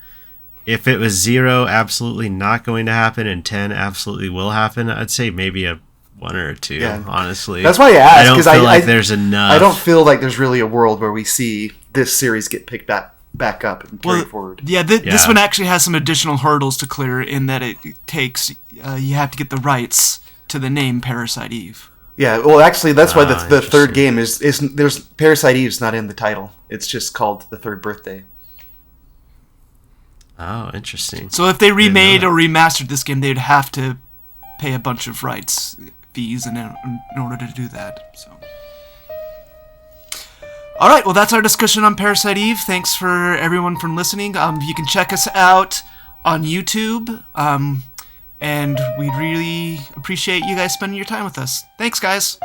If it was 0, absolutely not going to happen, and 10 absolutely will happen, I'd say maybe a 1 or a 2, honestly. That's why I asked, because I don't feel like there's enough. I don't feel like there's really a world where we see this series get picked back up and carried forward. Yeah, this one actually has some additional hurdles to clear in that it takes, you have to get the rights to the name Parasite Eve. Yeah, well, actually, that's why the third game is there's Parasite Eve's not in the title. It's just called The Third Birthday. Oh, interesting. So if they remade or remastered this game, they'd have to pay a bunch of rights fees in order to do that. So, all right, well, that's our discussion on Parasite Eve. Thanks for everyone for listening. You can check us out on YouTube, and we'd really appreciate you guys spending your time with us. Thanks, guys.